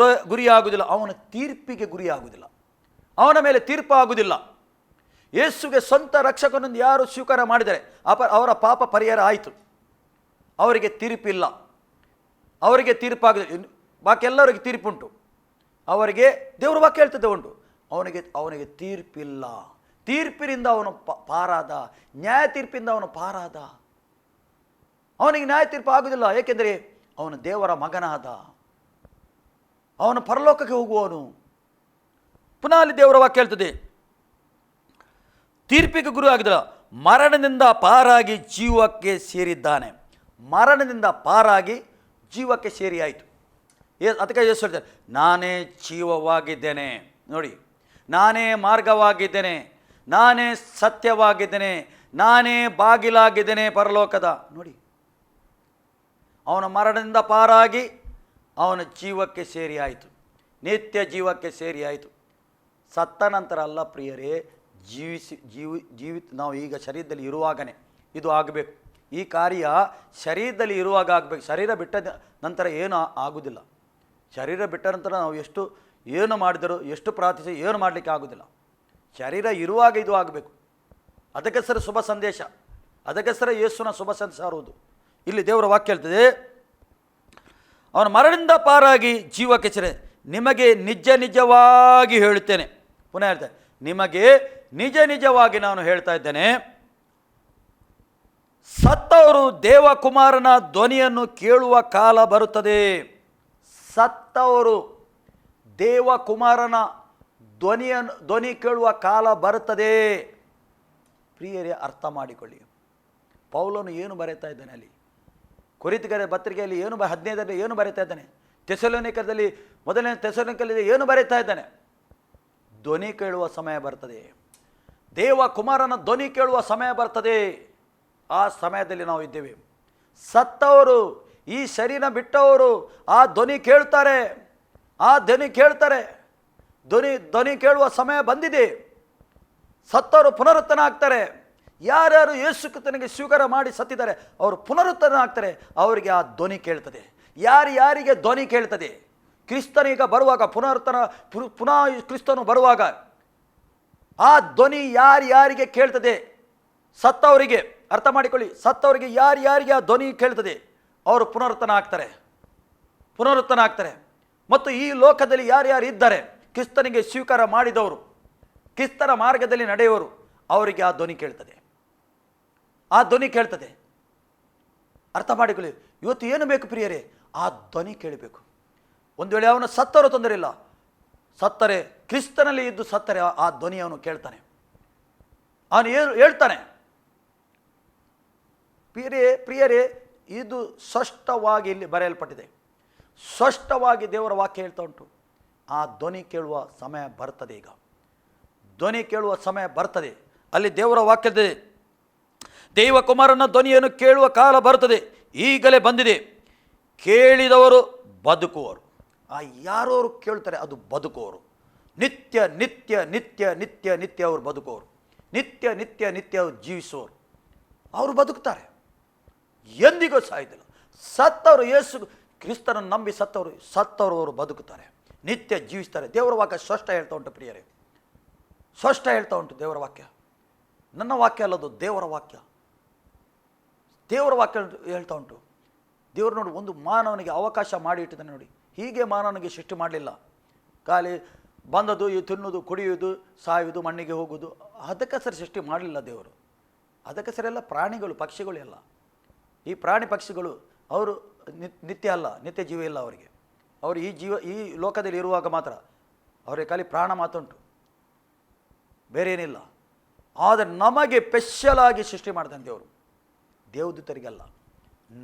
ಗುರಿಯಾಗುವುದಿಲ್ಲ. ಅವನ ತೀರ್ಪಿಗೆ ಗುರಿಯಾಗುವುದಿಲ್ಲ, ಅವನ ಮೇಲೆ ತೀರ್ಪು ಆಗುವುದಿಲ್ಲ. ಯೇಸುಗೆ ಸ್ವಂತ ರಕ್ಷಕನೊಂದು ಯಾರು ಸ್ವೀಕಾರ ಮಾಡಿದರೆ ಅವರ ಪಾಪ ಪರಿಹಾರ ಆಯಿತು, ಅವರಿಗೆ ತೀರ್ಪಿಲ್ಲ, ಅವರಿಗೆ ತೀರ್ಪಾಗುದಿಲ್ಲ. ಬಾಕಿ ಎಲ್ಲರಿಗೆ ತೀರ್ಪುಂಟು, ಅವರಿಗೆ ದೇವರ ವಾಕ್ಯ ಹೇಳ್ತದೆ ಉಂಟು. ಅವನಿಗೆ ತೀರ್ಪಿಲ್ಲ. ತೀರ್ಪಿನಿಂದ ಅವನು ಪಾರಾದ, ನ್ಯಾಯ ತೀರ್ಪಿಂದ ಅವನು ಪಾರಾದ. ಅವನಿಗೆ ನ್ಯಾಯ ತೀರ್ಪು ಆಗುವುದಿಲ್ಲ, ಏಕೆಂದರೆ ಅವನು ದೇವರ ಮಗನಾದ, ಅವನು ಪರಲೋಕಕ್ಕೆ ಹೋಗುವವನು. ಪುನಃ ಅಲ್ಲಿ ದೇವರ ವಾಕ್ಯ ಹೇಳ್ತದೆ, ತೀರ್ಪಿಗೆ ಗುರಿ ಆಗಿಲ್ಲ, ಮರಣದಿಂದ ಪಾರಾಗಿ ಜೀವಕ್ಕೆ ಸೇರಿದ್ದಾನೆ. ಮರಣದಿಂದ ಪಾರಾಗಿ ಜೀವಕ್ಕೆ ಸೇರಿ ಆಯಿತು. ಅದಕ್ಕೆ ಯೇಸು ಹೇಳ್ತಾರೆ, ನಾನೇ ಜೀವವಾಗಿದ್ದೇನೆ. ನೋಡಿ, ನಾನೇ ಮಾರ್ಗವಾಗಿದ್ದೇನೆ, ನಾನೇ ಸತ್ಯವಾಗಿದ್ದೇನೆ, ನಾನೇ ಬಾಗಿಲಾಗಿದ್ದೇನೆ ಪರಲೋಕದ. ನೋಡಿ, ಅವನ ಮರಣದಿಂದ ಪಾರಾಗಿ ಅವನ ಜೀವಕ್ಕೆ ಸೇರಿ ಆಯಿತು, ನಿತ್ಯ ಜೀವಕ್ಕೆ ಸೇರಿ ಆಯಿತು. ಸತ್ತ ನಂತರ ಅಲ್ಲ ಪ್ರಿಯರೇ, ಜೀವಿತ ನಾವು ಈಗ ಶರೀರದಲ್ಲಿ ಇರುವಾಗನೇ ಇದು ಆಗಬೇಕು. ಈ ಕಾರ್ಯ ಶರೀರದಲ್ಲಿ ಇರುವಾಗ ಆಗಬೇಕು. ಶರೀರ ಬಿಟ್ಟ ನಂತರ ಏನು ಆಗುವುದಿಲ್ಲ. ಶರೀರ ಬಿಟ್ಟ ನಂತರ ನಾವು ಏನು ಮಾಡಿದರೂ, ಎಷ್ಟು ಪ್ರಾರ್ಥಿಸಿ ಏನು ಮಾಡಲಿಕ್ಕೆ ಆಗೋದಿಲ್ಲ. ಶರೀರ ಇರುವಾಗ ಇದು ಆಗಬೇಕು. ಅದಕ್ಕೋಸ್ಕರ ಶುಭ ಸಂದೇಶ, ಅದಕ್ಕೋಸ್ಕರ ಯೇಸುನ ಶುಭ ಸಂದೇಶ ಸಾರುವುದು. ಇಲ್ಲಿ ದೇವರ ವಾಕ್ಯ ಹೇಳ್ತದೆ, ಅವನ ಮರಣದಿಂದ ಪಾರಾಗಿ ಜೀವಕ್ಕೆ ಸೇರಿ. ನಿಮಗೆ ನಿಜ ನಿಜವಾಗಿ ಹೇಳುತ್ತೇನೆ, ಪುನಃ ಹೇಳ್ತೇನೆ, ನಿಮಗೆ ನಿಜ ನಿಜವಾಗಿ ನಾನು ಹೇಳ್ತಾ ಇದ್ದೇನೆ, ಸತ್ತವರು ದೇವಕುಮಾರನ ಧ್ವನಿಯನ್ನು ಕೇಳುವ ಕಾಲ ಬರುತ್ತದೆ. ಸತ್ತವರು ದೇವಕುಮಾರನ ಧ್ವನಿ ಕೇಳುವ ಕಾಲ ಬರುತ್ತದೆ. ಪ್ರಿಯರೇ, ಅರ್ಥ ಮಾಡಿಕೊಳ್ಳಿ, ಪೌಲನು ಏನು ಬರೀತಾ ಇದ್ದಾನೆ ಅಲ್ಲಿ, ಕೊರಿಂಥಿಯರ ಪತ್ರಿಕೆಯಲ್ಲಿ ಏನು 15ರಲ್ಲಿ ಏನು ಬರೀತಾ ಇದ್ದಾನೆ, ಥೆಸಲೋನಿಕದಲ್ಲಿ ಮೊದಲನೇ ಥೆಸಲೋನಿಕದಲ್ಲಿ ಏನು ಬರೀತಾ ಇದ್ದಾನೆ? ಧ್ವನಿ ಕೇಳುವ ಸಮಯ ಬರ್ತದೆ, ದೇವಕುಮಾರನ ಧ್ವನಿ ಕೇಳುವ ಸಮಯ ಬರ್ತದೆ. ಆ ಸಮಯದಲ್ಲಿ ನಾವು ಇದ್ದೇವೆ. ಸತ್ತವರು, ಈ ಶರೀರ ಬಿಟ್ಟವರು ಆ ಧ್ವನಿ ಕೇಳ್ತಾರೆ, ಧ್ವನಿ ಕೇಳುವ ಸಮಯ ಬಂದಿದೆ. ಸತ್ತವರು ಪುನರುತ್ಥಾನ ಆಗ್ತಾರೆ. ಯಾರ್ಯಾರು ಯೇಸು ಕ್ರಿಸ್ತನಿಗೆ ಸ್ವೀಕಾರ ಮಾಡಿ ಸತ್ತಿದ್ದಾರೆ ಅವರು ಪುನರುತ್ಥಾನ ಆಗ್ತಾರೆ. ಅವರಿಗೆ ಆ ಧ್ವನಿ ಕೇಳ್ತದೆ. ಯಾರಿಗೆ ಧ್ವನಿ ಕೇಳ್ತದೆ? ಕ್ರಿಸ್ತನೀಗ ಬರುವಾಗ, ಪುನಃ ಕ್ರಿಸ್ತನು ಬರುವಾಗ ಆ ಧ್ವನಿ ಯಾರಿಗೆ ಕೇಳ್ತದೆ? ಸತ್ತವರಿಗೆ. ಅರ್ಥ ಮಾಡಿಕೊಳ್ಳಿ, ಸತ್ತವರಿಗೆ ಯಾರಿಗೆ ಆ ಧ್ವನಿ ಕೇಳ್ತದೆ ಅವರು ಪುನರುತ್ಥಾನ ಆಗ್ತಾರೆ. ಮತ್ತು ಈ ಲೋಕದಲ್ಲಿ ಯಾರ್ಯಾರು ಇದ್ದಾರೆ ಕ್ರಿಸ್ತನಿಗೆ ಸ್ವೀಕಾರ ಮಾಡಿದವರು, ಕ್ರಿಸ್ತನ ಮಾರ್ಗದಲ್ಲಿ ನಡೆಯುವರು, ಅವರಿಗೆ ಆ ಧ್ವನಿ ಕೇಳ್ತದೆ. ಅರ್ಥ ಮಾಡಿಕೊಳ್ಳಿ. ಇವತ್ತು ಏನು ಬೇಕು ಪ್ರಿಯರೇ? ಆ ಧ್ವನಿ ಕೇಳಬೇಕು. ಒಂದು ವೇಳೆ ಅವನು ಸತ್ತರೂ ತೊಂದರೆ ಇಲ್ಲ, ಸತ್ತರೆ ಕ್ರಿಸ್ತನಲ್ಲಿ ಇದ್ದು ಸತ್ತರೆ ಆ ಧ್ವನಿ ಅವನು ಕೇಳ್ತಾನೆ, ಅವನು ಹೇಳ್ತಾನೆ. ಪ್ರಿಯರೇ, ಇದು ಸ್ಪಷ್ಟವಾಗಿ ಇಲ್ಲಿ ಬರೆಯಲ್ಪಟ್ಟಿದೆ. ಸ್ಪಷ್ಟವಾಗಿ ದೇವರ ವಾಕ್ಯ ಹೇಳ್ತಾ ಉಂಟು. ಆ ಧ್ವನಿ ಕೇಳುವ ಸಮಯ ಬರ್ತದೆ. ಈಗ ಧ್ವನಿ ಕೇಳುವ ಸಮಯ ಬರ್ತದೆ. ಅಲ್ಲಿ ದೇವರ ವಾಕ್ಯದ ದೈವಕುಮಾರನ ಧ್ವನಿಯನ್ನು ಕೇಳುವ ಕಾಲ ಬರುತ್ತದೆ, ಈಗಲೇ ಬಂದಿದೆ, ಕೇಳಿದವರು ಬದುಕುವರು. ಆ ಯಾರವರು ಕೇಳ್ತಾರೆ ಅದು ಬದುಕುವರು. ನಿತ್ಯ ನಿತ್ಯ ನಿತ್ಯ ನಿತ್ಯ ನಿತ್ಯ ಅವರು ಬದುಕುವರು. ನಿತ್ಯ ನಿತ್ಯ ನಿತ್ಯ ಅವರು ಜೀವಿಸುವರು. ಅವರು ಬದುಕ್ತಾರೆ, ಎಂದಿಗೂ ಸಾಯುವುದಿಲ್ಲ. ಸತ್ತವರು, ಯೇಸು ಕ್ರಿಸ್ತನನ್ನು ನಂಬಿ ಸತ್ತವರು ಅವರು ಬದುಕುತ್ತಾರೆ, ನಿತ್ಯ ಜೀವಿಸ್ತಾರೆ. ದೇವರ ವಾಕ್ಯ ಸ್ಪಷ್ಟ ಹೇಳ್ತಾ ಉಂಟು ಪ್ರಿಯರೇ, ಸ್ಪಷ್ಟ ಹೇಳ್ತಾ ಉಂಟು ದೇವರ ವಾಕ್ಯ. ನನ್ನ ವಾಕ್ಯ ಅಲ್ಲದು, ದೇವರ ವಾಕ್ಯ. ದೇವರ ವಾಕ್ಯ ಹೇಳ್ತಾ ಉಂಟು. ದೇವರು ನೋಡಿ, ಒಂದು ಮಾನವನಿಗೆ ಅವಕಾಶ ಮಾಡಿ ಇಟ್ಟಿದ್ದಾನೆ ನೋಡಿ. ಹೀಗೆ ಮಾನವನಿಗೆ ಸೃಷ್ಟಿ ಮಾಡಲಿಲ್ಲ. ಖಾಲಿ ಬಂದದು ತಿನ್ನುವುದು, ಕುಡಿಯುವುದು, ಸಾಯುವುದು, ಮಣ್ಣಿಗೆ ಹೋಗುವುದು, ಅದಕ್ಕೆ ಸರಿ ಸೃಷ್ಟಿ ಮಾಡಲಿಲ್ಲ ದೇವರು. ಅದಕ್ಕೆ ಸರಿಯೆಲ್ಲ ಪ್ರಾಣಿಗಳು, ಪಕ್ಷಿಗಳು ಎಲ್ಲ. ಈ ಪ್ರಾಣಿ ಪಕ್ಷಿಗಳು ಅವರು ನಿತ್ಯ ಅಲ್ಲ, ನಿತ್ಯ ಜೀವ ಇಲ್ಲ ಅವರಿಗೆ. ಅವರು ಈ ಲೋಕದಲ್ಲಿ ಇರುವಾಗ ಮಾತ್ರ ಅವರಿಗೆ ಖಾಲಿ ಪ್ರಾಣ ಮಾತುಂಟು, ಬೇರೆ ಏನಿಲ್ಲ. ಆದರೆ ನಮಗೆ ಸ್ಪೆಷಲ್ ಆಗಿ ಸೃಷ್ಟಿ ಮಾಡ್ತಾನೆ ದೇವರು, ದೇವದೂತರಿಗಲ್ಲ,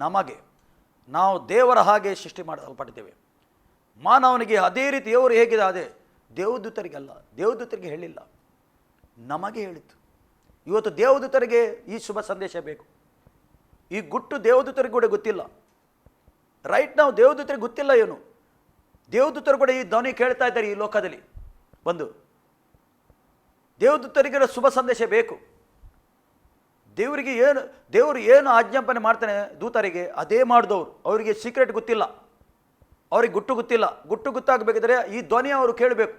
ನಮಗೆ. ನಾವು ದೇವರ ಹಾಗೆ ಸೃಷ್ಟಿ ಮಾಡಲ್ಪಟ್ಟಿದ್ದೇವೆ. ಮಾನವನಿಗೆ ಅದೇ ರೀತಿ ದೇವರು ಹೇಗಿದೆ ಅದೇ, ದೇವದೂತರಿಗಲ್ಲ, ದೇವದೂತರಿಗೆ ಹೇಳಿಲ್ಲ, ನಮಗೆ ಹೇಳಿತ್ತು. ಇವತ್ತು ದೇವದೂತರಿಗೆ ಈ ಶುಭ ಸಂದೇಶ ಬೇಕು. ಈ ಗುಟ್ಟು ದೇವದೂತರಿಗೆ ಕೂಡ ಗೊತ್ತಿಲ್ಲ. ರೈಟ್ ನಾವು ದೇವದೂತರಿಗೆ ಗೊತ್ತಿಲ್ಲ ಏನು. ದೇವದೂತರು ಕೂಡ ಈ ಧ್ವನಿ ಕೇಳ್ತಾ ಇದ್ದಾರೆ ಈ ಲೋಕದಲ್ಲಿ ಬಂದು. ದೇವದೂತರಿಗೆ ಶುಭ ಸಂದೇಶ ಬೇಕು. ದೇವರು ಏನು ಆಜ್ಞಾಪನೆ ಮಾಡ್ತಾನೆ ದೂತರಿಗೆ ಅದೇ ಮಾಡಿದವರು. ಅವರಿಗೆ ಸೀಕ್ರೆಟ್ ಗೊತ್ತಿಲ್ಲ, ಅವ್ರಿಗೆ ಗುಟ್ಟು ಗೊತ್ತಿಲ್ಲ. ಗುಟ್ಟು ಗೊತ್ತಾಗಬೇಕಿದ್ರೆ ಈ ಧ್ವನಿ ಅವರು ಕೇಳಬೇಕು.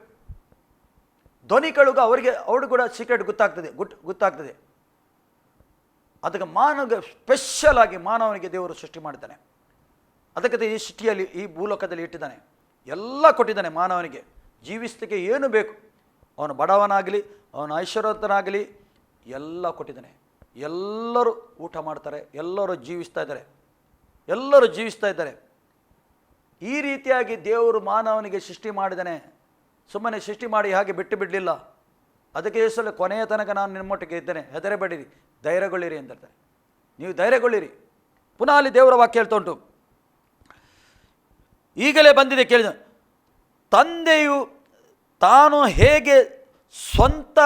ಧ್ವನಿ ಕೇಳುಗ ಅವ್ರಿಗೆ ಕೂಡ ಸೀಕ್ರೆಟ್ ಗೊತ್ತಾಗ್ತದೆ. ಅದಕ್ಕೆ ಮಾನವ ಸ್ಪೆಷಲ್ ಆಗಿ ಮಾನವನಿಗೆ ದೇವರು ಸೃಷ್ಟಿ ಮಾಡ್ತಾನೆ. ಅದಕ್ಕೆ ಈ ಸೃಷ್ಟಿಯಲ್ಲಿ ಈ ಭೂಲೋಕದಲ್ಲಿ ಇಟ್ಟಿದ್ದಾನೆ, ಎಲ್ಲ ಕೊಟ್ಟಿದ್ದಾನೆ ಮಾನವನಿಗೆ. ಜೀವಿಸಲಿಕ್ಕೆ ಏನು ಬೇಕು, ಅವನು ಬಡವನಾಗಲಿ, ಅವನು ಐಶ್ವರ್ಯವಂತನಾಗಲಿ, ಎಲ್ಲ ಕೊಟ್ಟಿದ್ದಾನೆ. ಎಲ್ಲರೂ ಊಟ ಮಾಡ್ತಾರೆ, ಎಲ್ಲರೂ ಜೀವಿಸ್ತಾ ಇದ್ದಾರೆ. ಈ ರೀತಿಯಾಗಿ ದೇವರು ಮಾನವನಿಗೆ ಸೃಷ್ಟಿ ಮಾಡಿದ್ದಾನೆ. ಸುಮ್ಮನೆ ಸೃಷ್ಟಿ ಮಾಡಿ ಹಾಗೆ ಬಿಟ್ಟು ಬಿಡಲಿಲ್ಲ. ಅದಕ್ಕೆ ಯೇಸು ಕೊನೆಯ ತನಕ ನಾನು ನಿಮ್ಮೊಟ್ಟಿಗೆ ಇದ್ದೇನೆ, ಹೆದರಬೇಡಿರಿ, ಧೈರ್ಯಗೊಳ್ಳಿರಿ ಅಂತ ಹೇಳ್ತಾರೆ. ನೀವು ಧೈರ್ಯಗೊಳ್ಳಿರಿ. ಪುನಃ ಅಲ್ಲಿ ದೇವರ ವಾಕ್ಯ ಹೇಳ್ತಾ ಉಂಟು, ಈಗಲೇ ಬಂದಿದೆ ಕೇಳಿದ. ತಂದೆಯು ತಾನು ಹೇಗೆ ಸ್ವಂತ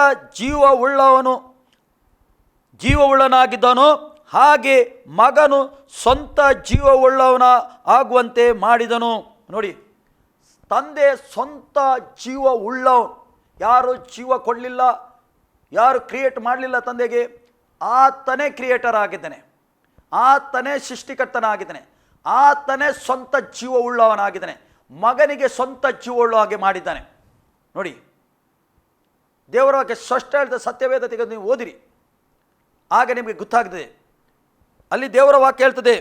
ಜೀವವುಳ್ಳನಾಗಿದ್ದನೋ ಹಾಗೆ ಮಗನು ಸ್ವಂತ ಜೀವವುಳ್ಳವನ ಆಗುವಂತೆ ಮಾಡಿದನು. ನೋಡಿ, ತಂದೆ ಸ್ವಂತ ಜೀವ ಉಳ್ಳವನು. ಯಾರು ಜೀವ ಕೊಡಲಿಲ್ಲ, ಯಾರು ಕ್ರಿಯೇಟ್ ಮಾಡಲಿಲ್ಲ ತಂದೆಗೆ, ಆತನೇ ಕ್ರಿಯೇಟರ್ ಆಗಿದ್ದಾನೆ, ಆತನೇ ಸೃಷ್ಟಿಕರ್ತನಾಗಿದ್ದಾನೆ, ಆತನೇ ಸ್ವಂತ ಜೀವ ಉಳ್ಳವನಾಗಿದ್ದಾನೆ. ಮಗನಿಗೆ ಸ್ವಂತ ಜೀವ ಉಳ್ಳ ಹಾಗೆ ಮಾಡಿದ್ದಾನೆ. ನೋಡಿ, ದೇವರ ವಾಕ್ಯ ಸ್ಪಷ್ಟ ಹೇಳ್ತಾ ಸತ್ಯವೇದ ತೆಗೆದು ನೀವು ಓದಿರಿ, ಆಗ ನಿಮಗೆ ಗೊತ್ತಾಗ್ತದೆ. ಅಲ್ಲಿ ದೇವರ ವಾಕ್ಯ ಹೇಳ್ತದೆ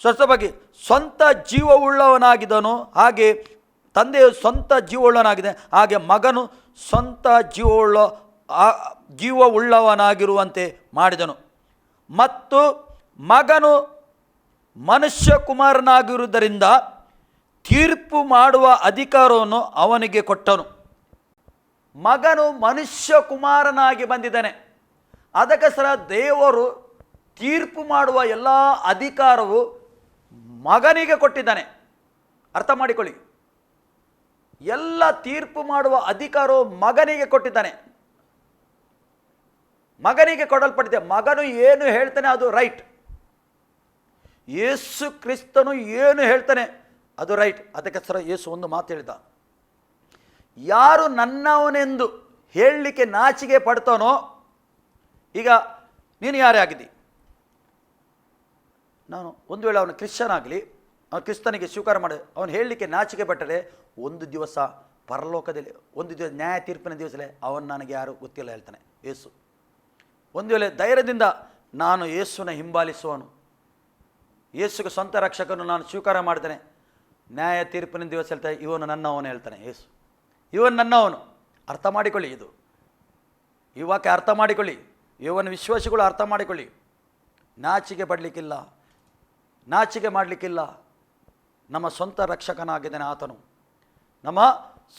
ಸ್ಪಷ್ಟವಾಗಿ, ಸ್ವಂತ ಜೀವ ಉಳ್ಳವನಾಗಿದ್ದನು ಹಾಗೆ ತಂದೆಯು ಸ್ವಂತ ಜೀವವುಳ್ಳವನಾಗಿದೆ, ಹಾಗೆ ಮಗನು ಸ್ವಂತ ಜೀವವುಳ್ಳವನಾಗಿರುವಂತೆ ಮಾಡಿದನು. ಮತ್ತು ಮಗನು ಮನುಷ್ಯ ಕುಮಾರನಾಗಿರುವುದರಿಂದ ತೀರ್ಪು ಮಾಡುವ ಅಧಿಕಾರವನ್ನು ಅವನಿಗೆ ಕೊಟ್ಟನು. ಮಗನು ಮನುಷ್ಯ ಕುಮಾರನಾಗಿ ಬಂದಿದ್ದಾನೆ. ಅದಕ್ಕೋಸ್ಕರ ದೇವರು ತೀರ್ಪು ಮಾಡುವ ಎಲ್ಲ ಅಧಿಕಾರವು ಮಗನಿಗೆ ಕೊಟ್ಟಿದ್ದಾನೆ. ಅರ್ಥ ಮಾಡಿಕೊಳ್ಳಿ, ಎಲ್ಲ ತೀರ್ಪು ಮಾಡುವ ಅಧಿಕಾರವು ಮಗನಿಗೆ ಕೊಟ್ಟಿದ್ದಾನೆ, ಮಗನಿಗೆ ಕೊಡಲ್ಪಟ್ಟಿದೆ. ಮಗನು ಏನು ಹೇಳ್ತಾನೆ ಅದು ರೈಟ್. ಯೇಸು ಕ್ರಿಸ್ತನು ಏನು ಹೇಳ್ತಾನೆ ಅದು ರೈಟ್. ಅದಕ್ಕೋಸ್ಕರ ಯೇಸು ಒಂದು ಮಾತು ಹೇಳಿದ, ಯಾರು ನನ್ನವನೆಂದು ಹೇಳಲಿಕ್ಕೆ ನಾಚಿಕೆ ಪಡ್ತಾನೋ, ಈಗ ನೀನು ಯಾರೇ ಆಗಿದ್ದಿ, ನಾನು ಒಂದು ವೇಳೆ ಅವನು ಕ್ರಿಶ್ಚಿಯನ್ ಆಗಲಿ, ಅವನು ಕ್ರಿಸ್ತನಿಗೆ ಸ್ವೀಕಾರ ಮಾಡಿ ಅವನು ಹೇಳಲಿಕ್ಕೆ ನಾಚಿಕೆ ಪಟ್ಟರೆ, ಒಂದು ದಿವಸ ಪರಲೋಕದಲ್ಲಿ, ಒಂದು ದಿವಸ ನ್ಯಾಯ ತೀರ್ಪಿನ ದಿವಸಲೇ ಅವನು ನನಗೆ ಯಾರು ಗೊತ್ತಿಲ್ಲ ಹೇಳ್ತಾನೆ ಯೇಸು. ಒಂದು ವೇಳೆ ಧೈರ್ಯದಿಂದ ನಾನು ಯೇಸುನ ಹಿಂಬಾಲಿಸುವನು, ಯೇಸುಗೆ ಸ್ವಂತ ರಕ್ಷಕನು ನಾನು ಸ್ವೀಕಾರ ಮಾಡ್ತೇನೆ, ನ್ಯಾಯ ತೀರ್ಪಿನ ದಿವಸ ಹೇಳ್ತಾರೆ ಇವನು ನನ್ನವನು ಹೇಳ್ತಾನೆ ಯೇಸು, ಇವನು ನನ್ನವನು. ಅರ್ಥ ಮಾಡಿಕೊಳ್ಳಿ, ಇದು ಈ ವಾಕ್ಯ ಅರ್ಥ ಮಾಡಿಕೊಳ್ಳಿ, ಇವನ ವಿಶ್ವಾಸಿಗಳು ಅರ್ಥ ಮಾಡಿಕೊಳ್ಳಿ. ನಾಚಿಕೆ ಪಡಲಿಕ್ಕಿಲ್ಲ, ನಾಚಿಕೆ ಮಾಡಲಿಕ್ಕಿಲ್ಲ. ನಮ್ಮ ಸ್ವಂತ ರಕ್ಷಕನಾಗಿದ್ದಾನೆ ಆತನು, ನಮ್ಮ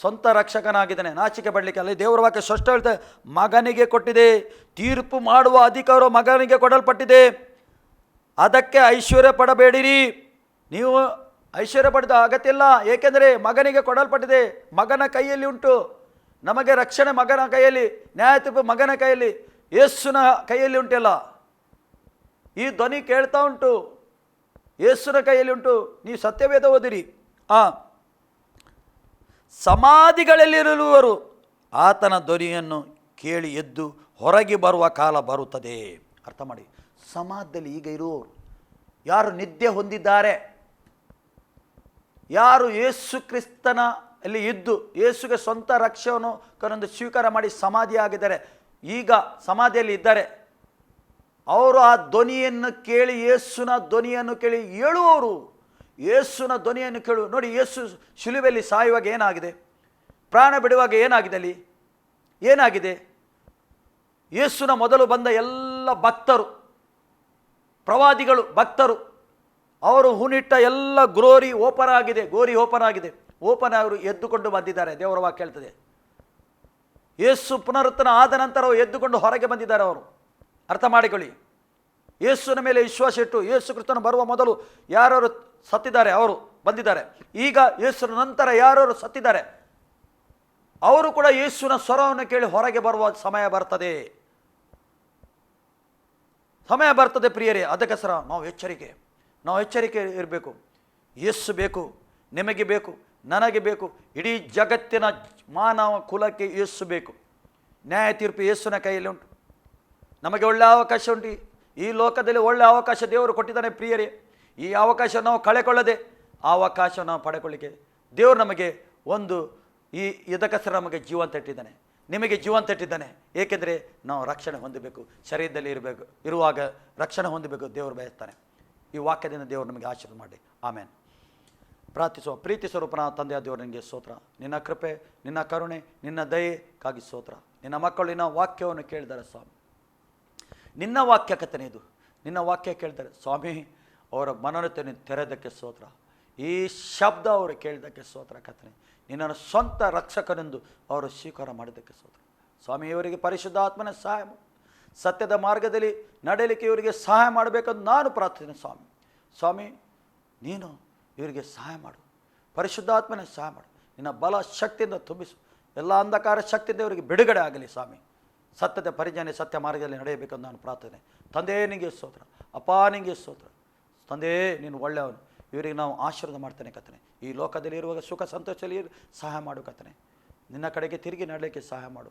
ಸ್ವಂತ ರಕ್ಷಕನಾಗಿದ್ದಾನೆ, ನಾಚಿಕೆ ಪಡಲಿಕ್ಕಿಲ್ಲ. ದೇವರ ವಾಕ್ಯ ಸ್ಪಷ್ಟ ಹೇಳ್ತಾರೆ, ಮಗನಿಗೆ ಕೊಟ್ಟಿದೆ, ತೀರ್ಪು ಮಾಡುವ ಅಧಿಕಾರ ಮಗನಿಗೆ ಕೊಡಲ್ಪಟ್ಟಿದೆ. ಅದಕ್ಕೆ ಐಶ್ವರ್ಯ ಪಡಬೇಡಿರಿ. ನೀವು ಐಶ್ವರ್ಯ ಪಡೆದ ಅಗತ್ಯ ಇಲ್ಲ, ಏಕೆಂದರೆ ಮಗನಿಗೆ ಕೊಡಲ್ಪಟ್ಟಿದೆ, ಮಗನ ಕೈಯಲ್ಲಿ ಉಂಟು. ನಮಗೆ ರಕ್ಷಣೆ ಮಗನ ಕೈಯಲ್ಲಿ, ನ್ಯಾಯ ತೀರ್ಪು ಮಗನ ಕೈಯಲ್ಲಿ. ಯೇಸುನ ಕೈಯಲ್ಲಿ ಉಂಟಲ್ಲ, ಈ ಧ್ವನಿ ಕೇಳ್ತಾ ಉಂಟು, ಯೇಸುನ ಕೈಯಲ್ಲಿ ಉಂಟು. ನೀವು ಸತ್ಯವೇದ ಓದಿರಿ. ಸಮಾಧಿಗಳಲ್ಲಿರುವವರು ಆತನ ಧ್ವನಿಯನ್ನು ಕೇಳಿ ಎದ್ದು ಹೊರಗೆ ಬರುವ ಕಾಲ ಬರುತ್ತದೆ. ಅರ್ಥ ಮಾಡಿ, ಸಮಾಧಿಯಲ್ಲಿ ಈಗ ಇರುವವರು ಯಾರು ನಿದ್ದೆ ಹೊಂದಿದ್ದಾರೆ, ಯಾರು ಯೇಸು ಕ್ರಿಸ್ತನ ಅಲ್ಲಿ ಇದ್ದು ಯೇಸುಗೆ ಸ್ವಂತ ರಕ್ಷವನ್ನು ಕರೊಂದು ಸ್ವೀಕಾರ ಮಾಡಿ ಸಮಾಧಿಯಾಗಿದ್ದಾರೆ, ಈಗ ಸಮಾಧಿಯಲ್ಲಿ ಇದ್ದಾರೆ, ಅವರು ಆ ಧ್ವನಿಯನ್ನು ಕೇಳಿ, ಯೇಸುನ ಧ್ವನಿಯನ್ನು ಕೇಳಿ ಹೇಳುವವರು. ಯೇಸುನ ಧ್ವನಿಯನ್ನು ಕೇಳು. ನೋಡಿ, ಯೇಸು ಶಿಲುಬೆಯಲ್ಲಿ ಸಾಯುವಾಗ ಏನಾಗಿದೆ, ಪ್ರಾಣ ಬಿಡುವಾಗ ಏನಾಗಿದೆ, ಅಲ್ಲಿ ಏನಾಗಿದೆ? ಯೇಸುನ ಮೊದಲು ಬಂದ ಎಲ್ಲ ಭಕ್ತರು, ಪ್ರವಾದಿಗಳು, ಭಕ್ತರು, ಅವರು ಹೂಣಿಟ್ಟ ಎಲ್ಲ ಗೋರಿ ಓಪನ್ ಆಗಿದೆ. ಅವರು ಎದ್ದುಕೊಂಡು ಬಂದಿದ್ದಾರೆ. ದೇವರ ವಾಕ್ಯ ಹೇಳ್ತದೆ. ಯೇಸು ಪುನರುತ್ಥಾನ ಆದ ನಂತರ ಎದ್ದುಕೊಂಡು ಹೊರಗೆ ಬಂದಿದ್ದಾರೆ ಅವರು. ಅರ್ಥ ಮಾಡಿಕೊಳ್ಳಿ. ಯೇಸುವಿನ ಮೇಲೆ ವಿಶ್ವಾಸ ಇಟ್ಟು ಯೇಸು ಕ್ರಿಸ್ತನು ಬರುವ ಮೊದಲು ಯಾರು ಸತ್ತಿದ್ದಾರೆ ಅವರು ಬಂದಿದ್ದಾರೆ. ಈಗ ಯೇಸುವಿನ ನಂತರ ಯಾರು ಸತ್ತಿದ್ದಾರೆ ಅವರು ಕೂಡ ಯೇಸುವಿನ ಸ್ವರವನ್ನು ಕೇಳಿ ಹೊರಗೆ ಬರುವ ಸಮಯ ಬರ್ತದೆ ಪ್ರಿಯರೇ. ಅದಕ್ಕೋಸ್ಕರ ನಾವು ಎಚ್ಚರಿಕೆ ಇರಬೇಕು. ಯೇಸು ಬೇಕು, ನಿಮಗೆ ಬೇಕು, ನನಗೆ ಬೇಕು, ಇಡೀ ಜಗತ್ತಿನ ಮಾನವ ಕುಲಕ್ಕೆ ಯೇಸು ಬೇಕು. ನ್ಯಾಯ ತೀರ್ಪು ಯೇಸುವಿನ ಕೈಯಲ್ಲಿ ಉಂಟು. ನಮಗೆ ಒಳ್ಳೆ ಅವಕಾಶ ಉಂಟು. ಈ ಲೋಕದಲ್ಲಿ ಒಳ್ಳೆ ಅವಕಾಶ ದೇವರು ಕೊಟ್ಟಿದ್ದಾನೆ ಪ್ರಿಯರೇ. ಈ ಅವಕಾಶ ನಾವು ಕಳೆಕೊಳ್ಳದೆ ಆ ಅವಕಾಶ ನಾವು ಪಡೆಕೊಳ್ಳಿಕ್ಕೆ ದೇವರು ನಮಗೆ ಇದಕ್ಕೋಸ್ಕರ ನಮಗೆ ಜೀವಂತ ಇಟ್ಟಿದ್ದಾನೆ, ನಿಮಗೆ ಜೀವಂತ ಇಟ್ಟಿದ್ದಾನೆ. ಏಕೆಂದರೆ ನಾವು ರಕ್ಷಣೆ ಹೊಂದಬೇಕು, ಶರೀರದಲ್ಲಿ ಇರುವಾಗ ರಕ್ಷಣೆ ಹೊಂದಬೇಕು ದೇವರು ಬಯಸ್ತಾನೆ. ಈ ವಾಕ್ಯದಿಂದ ದೇವರು ನಮಗೆ ಆಶೀರ್ವಾದ ಮಾಡಿ. ಆಮೇನ್. ಪ್ರಾರ್ಥಿಸುವ. ಪ್ರೀತಿ ಸ್ವರೂಪನ ತಂದೆಯ ದೇವರು, ನಿನಗೆ ಸ್ತೋತ್ರ. ನಿನ್ನ ಕೃಪೆ, ನಿನ್ನ ಕರುಣೆ, ನಿನ್ನ ದಯೆಗಾಗಿ ಸ್ತೋತ್ರ. ನಿನ್ನ ಮಕ್ಕಳು ನಿನ್ನ ವಾಕ್ಯವನ್ನು ಕೇಳಿದ್ದಾರೆ ಸ್ವಾಮಿ. ನಿನ್ನ ವಾಕ್ಯ ಕಥನೆ ಇದು. ನಿನ್ನ ವಾಕ್ಯ ಕೇಳಿದ್ದಾರೆ ಸ್ವಾಮಿ. ಅವರ ಮನೋನತೆಯನ್ನು ತೆರೆದಕ್ಕೆ ಸ್ತೋತ್ರ. ಈ ಶಬ್ದ ಅವರು ಕೇಳಿದ್ದಕ್ಕೆ ಸ್ತೋತ್ರ ಕಥನೆ. ನಿನ್ನನ್ನು ಸ್ವಂತ ರಕ್ಷಕನೆಂದು ಅವರು ಸ್ವೀಕಾರ ಮಾಡಿದ್ದಕ್ಕೆ ಸ್ತೋತ್ರ ಸ್ವಾಮಿ. ಇವರಿಗೆ ಪರಿಶುದ್ಧಾತ್ಮನ ಸಹಾಯ, ಸತ್ಯದ ಮಾರ್ಗದಲ್ಲಿ ನಡೆಯಲಿಕ್ಕೆ ಇವರಿಗೆ ಸಹಾಯ ಮಾಡಬೇಕೆಂದು ನಾನು ಪ್ರಾರ್ಥನೆ ಸ್ವಾಮಿ. ನೀನು ಇವರಿಗೆ ಸಹಾಯ ಮಾಡು, ಪರಿಶುದ್ಧಾತ್ಮನ ಸಹಾಯ ಮಾಡು. ನಿನ್ನ ಬಲ ಶಕ್ತಿಯಿಂದ ತುಂಬಿಸು. ಎಲ್ಲ ಅಂಧಕಾರ ಶಕ್ತಿಯಿಂದ ಇವರಿಗೆ ಬಿಡುಗಡೆ ಆಗಲಿ ಸ್ವಾಮಿ. ಸತ್ಯದ ಪರಿಜನೆ, ಸತ್ಯ ಮಾರ್ಗದಲ್ಲಿ ನಡೆಯಬೇಕೆಂದು ನಾನು ಪ್ರಾರ್ಥನೆ. ತಂದೆ ನಿನಗೆ ಸ್ತೋತ್ರ, ಅಪ್ಪ ನಿನಗೆ ಸ್ತೋತ್ರ. ತಂದೆ ನೀನು ಒಳ್ಳೆಯವನು. ಇವರಿಗೆ ನಾವು ಆಶೀರ್ವಾದ ಮಾಡ್ತೇನೆ ಕರ್ತನೆ. ಈ ಲೋಕದಲ್ಲಿ ಇರುವಾಗ ಸುಖ ಸಂತೋಷದಲ್ಲಿ ಸಹಾಯ ಮಾಡು ಕರ್ತನೆ. ನಿನ್ನ ಕಡೆಗೆ ತಿರುಗಿ ನಡಲಿಕ್ಕೆ ಸಹಾಯ ಮಾಡು.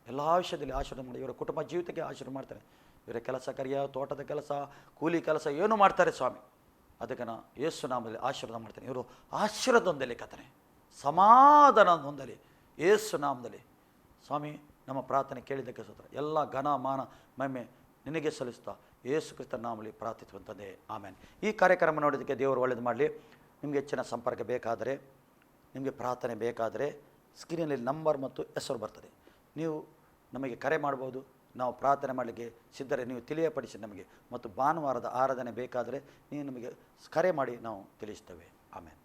ಎಲ್ಲ ವಿಷಯದಲ್ಲಿ ಆಶೀರ್ವಾದ ಮಾಡಿ. ಇವರ ಕುಟುಂಬ ಜೀವಿತಕ್ಕೆ ಆಶೀರ್ವಾದ ಮಾಡ್ತಾರೆ. ಇವರ ಕೆಲಸ ಕಾರ್ಯ, ತೋಟದ ಕೆಲಸ, ಕೂಲಿ ಕೆಲಸ ಏನು ಮಾಡ್ತಾರೆ ಸ್ವಾಮಿ, ಅದಕ್ಕೆ ನಾನು ಯೇಸು ನಾಮದಲ್ಲಿ ಆಶೀರ್ವಾದ ಮಾಡ್ತೇನೆ. ಇವರು ಆಶೀರ್ವಾದ ಹೊಂದಲಿ ಕರ್ತನೆ, ಸಮಾಧಾನ ಹೊಂದಲಿ ಯೇಸು ನಾಮದಲ್ಲಿ ಸ್ವಾಮಿ. ನಮ್ಮ ಪ್ರಾರ್ಥನೆ ಕೇಳಿದ್ದಕ್ಕೆ ಸ್ತೋತ್ರ. ಎಲ್ಲ ಘನ ಮಾನ ಮಹಿಮೆ ನಿನಗೆ ಸಲ್ಲಿಸ್ತಾ ಯೇಸು ಕ್ರಿಸ್ತನ ನಾಮದಲ್ಲಿ ಪ್ರಾರ್ಥಿಸುವಂಥದ್ದೇ. ಆಮೇಲೆ ಈ ಕಾರ್ಯಕ್ರಮ ನೋಡೋದಕ್ಕೆ ದೇವರು ಒಳ್ಳೇದು ಮಾಡಲಿ. ನಿಮಗೆ ಹೆಚ್ಚಿನ ಸಂಪರ್ಕ ಬೇಕಾದರೆ, ನಿಮಗೆ ಪ್ರಾರ್ಥನೆ ಬೇಕಾದರೆ ಸ್ಕ್ರೀನಲ್ಲಿ ನಂಬರ್ ಮತ್ತು ಹೆಸರು ಬರ್ತದೆ. ನೀವು ನಮಗೆ ಕರೆ ಮಾಡ್ಬೋದು. ನಾವು ಪ್ರಾರ್ಥನೆ ಮಾಡಲಿಕ್ಕೆ ಸಿದ್ಧರೇ. ನೀವು ತಿಳಿಯಪಡಿಸಿ ನಮಗೆ. ಮತ್ತು ಭಾನುವಾರದ ಆರಾಧನೆ ಬೇಕಾದರೆ ನೀವು ನಮಗೆ ಕರೆ ಮಾಡಿ ನಾವು ತಿಳಿಸ್ತೇವೆ. ಆಮೇಲೆ